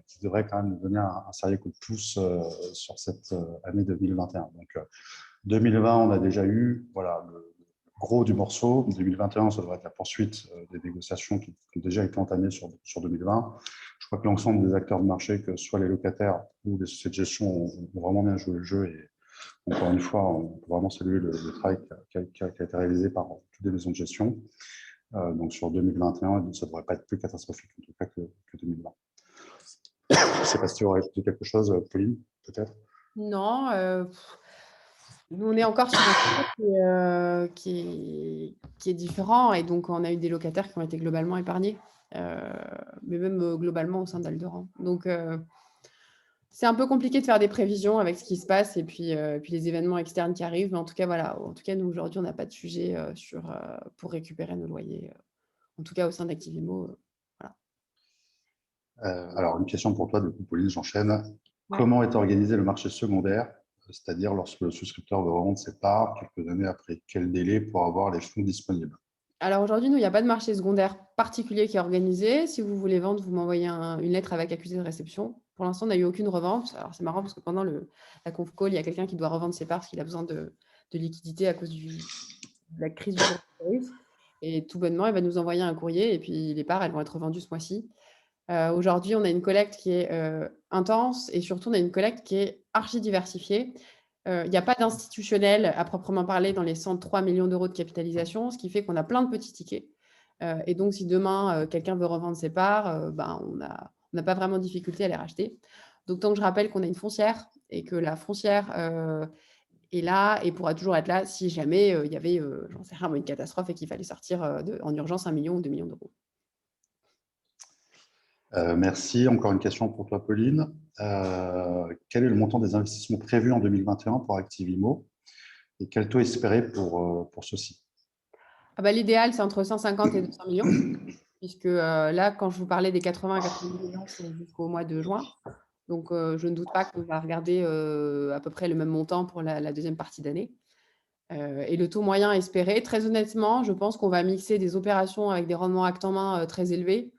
S1: qui devrait quand même nous donner un sérieux coup de pouce sur cette année 2021. Donc 2020, on a déjà eu le gros du morceau. 2021, ça devrait être la poursuite des négociations qui ont déjà été entamées sur 2020. Je crois que l'ensemble des acteurs de marché, que ce soit les locataires ou les sociétés de gestion, ont vraiment bien joué le jeu. Et encore une fois, on peut vraiment saluer le travail qui a été réalisé par toutes les maisons de gestion. Donc sur 2021, ça ne devrait pas être plus catastrophique en tout cas que 2020. Je ne sais pas si tu aurais dit quelque chose, Pauline, peut-être.
S2: Non, nous, on est encore sur un point qui est différent et donc on a eu des locataires qui ont été globalement épargnés, mais même globalement au sein d'Alderan. Donc, c'est un peu compliqué de faire des prévisions avec ce qui se passe et puis les événements externes qui arrivent. Mais en tout cas, voilà, en tout cas, nous, aujourd'hui, on n'a pas de sujet pour récupérer nos loyers, en tout cas au sein d'Activimo. Voilà.
S1: Alors, une question pour toi, du coup, Pauline, j'enchaîne.
S2: Ouais.
S1: Comment est organisé le marché secondaire, c'est-à-dire lorsque le souscripteur veut revendre ses parts, quelques années après quel délai pour avoir les fonds disponibles?
S2: Alors aujourd'hui, nous, il n'y a pas de marché secondaire particulier qui est organisé. Si vous voulez vendre, vous m'envoyez une lettre avec accusé de réception. Pour l'instant, on n'a eu aucune revente. Alors c'est marrant parce que pendant la conf call, il y a quelqu'un qui doit revendre ses parts parce qu'il a besoin de liquidité à cause de la crise du coronavirus. Et tout bonnement, il va nous envoyer un courrier et puis les parts, elles vont être vendues ce mois-ci. Aujourd'hui, on a une collecte qui est intense et surtout, on a une collecte qui est archi diversifiée. Il n'y a pas d'institutionnel à proprement parler dans les 103 millions d'euros de capitalisation, ce qui fait qu'on a plein de petits tickets. Et donc, si demain, quelqu'un veut revendre ses parts, on n'a pas vraiment de difficulté à les racheter. D'autant que je rappelle qu'on a une foncière et que la foncière est là et pourra toujours être là si jamais il y avait, j'en sais rien, une catastrophe et qu'il fallait sortir en urgence 1 million ou 2 millions d'euros.
S1: Merci. Encore une question pour toi, Pauline. Quel est le montant des investissements prévus en 2021 pour Activimo et quel taux espéré pour ceci?
S2: L'idéal, c'est entre 150 et 200 millions, puisque là, quand je vous parlais des 80 à 90 millions, c'est jusqu'au mois de juin. Donc, je ne doute pas qu'on va regarder à peu près le même montant pour la deuxième partie d'année. Et le taux moyen espéré, très honnêtement, je pense qu'on va mixer des opérations avec des rendements acte en main très élevés,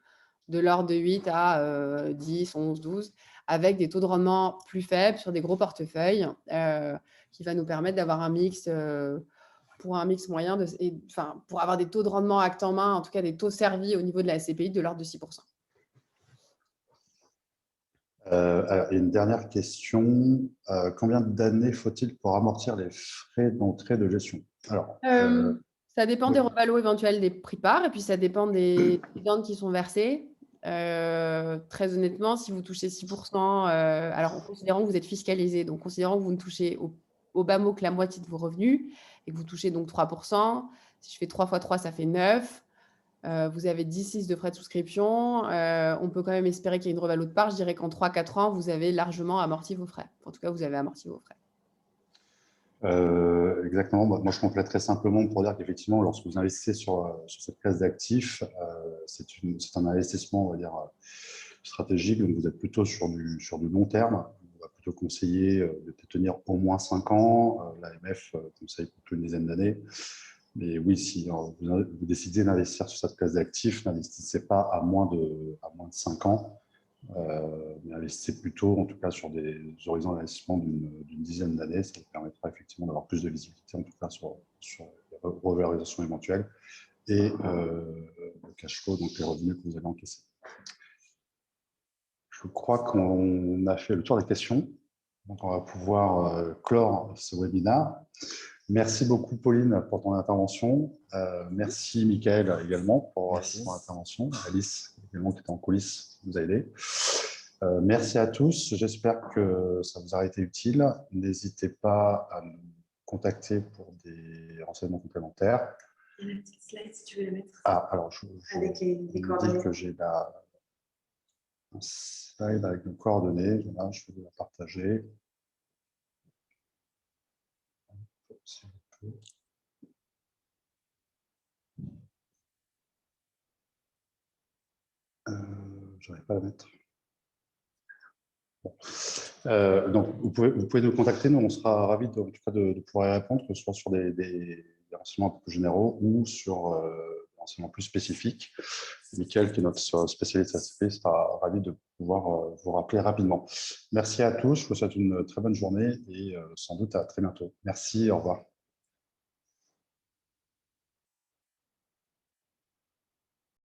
S2: de l'ordre de 8 à 10, 11, 12, avec des taux de rendement plus faibles sur des gros portefeuilles, qui va nous permettre d'avoir un mix, pour un mix moyen, pour avoir des taux de rendement acte en main, en tout cas des taux servis au niveau de la SCPI de l'ordre de 6%.
S1: Alors, une dernière question. Combien d'années faut-il pour amortir les frais d'entrée de gestion? Alors,
S2: ça dépend
S1: oui.
S2: des revalos éventuels des prix de part et puis ça dépend des dividendes qui sont versés. très honnêtement, si vous touchez 6%, alors en considérant que vous êtes fiscalisé, donc considérant que vous ne touchez au bas mot que la moitié de vos revenus et que vous touchez donc 3%, si je fais 3 fois 3, ça fait 9. Vous avez 10,6 de frais de souscription. On peut quand même espérer qu'il y ait une revalo de part. Je dirais qu'en 3-4 ans, vous avez largement amorti vos frais. En tout cas, vous avez amorti vos frais.
S1: Exactement. Moi, je compléterais simplement pour dire qu'effectivement, lorsque vous investissez sur cette classe d'actifs, c'est un investissement, on va dire, stratégique. Donc, vous êtes plutôt sur du long terme. On va plutôt conseiller de tenir au moins 5 ans. L'AMF conseille plutôt une dizaine d'années. Mais oui, si vous décidez d'investir sur cette classe d'actifs, n'investissez pas à moins de 5 ans. Mais investissez plutôt, en tout cas, sur des horizons d'investissement d'une dizaine d'années. Ça vous permettra effectivement d'avoir plus de visibilité, en tout cas, sur les revalorisations éventuelles et le cash flow, donc les revenus que vous allez encaisser. Je crois qu'on a fait le tour des questions. Donc, on va pouvoir clore ce webinaire. Merci beaucoup, Pauline, pour ton intervention. Merci, Michael, également, pour ton intervention. Alice, également, qui était en coulisses, nous a aidé. Merci à tous. J'espère que ça vous aura été utile. N'hésitez pas à nous contacter pour des renseignements complémentaires.
S4: Il y a une petite slide, si tu veux la mettre.
S1: Ah, alors, je
S4: avec les coordonnées.
S1: dis que j'ai un slide avec nos coordonnées. Voilà, je vais la partager. Si on peut. Je n'arrive pas à la mettre. Bon. Donc, vous pouvez nous contacter. Nous, on sera ravis en tout cas de pouvoir y répondre, que ce soit sur des renseignements un peu plus généraux ou sur des renseignements plus spécifiques. Michael, qui est notre spécialiste ACP, sera ravi de pouvoir vous rappeler rapidement. Merci à tous. Je vous souhaite une très bonne journée et sans doute à très bientôt. Merci. Au revoir.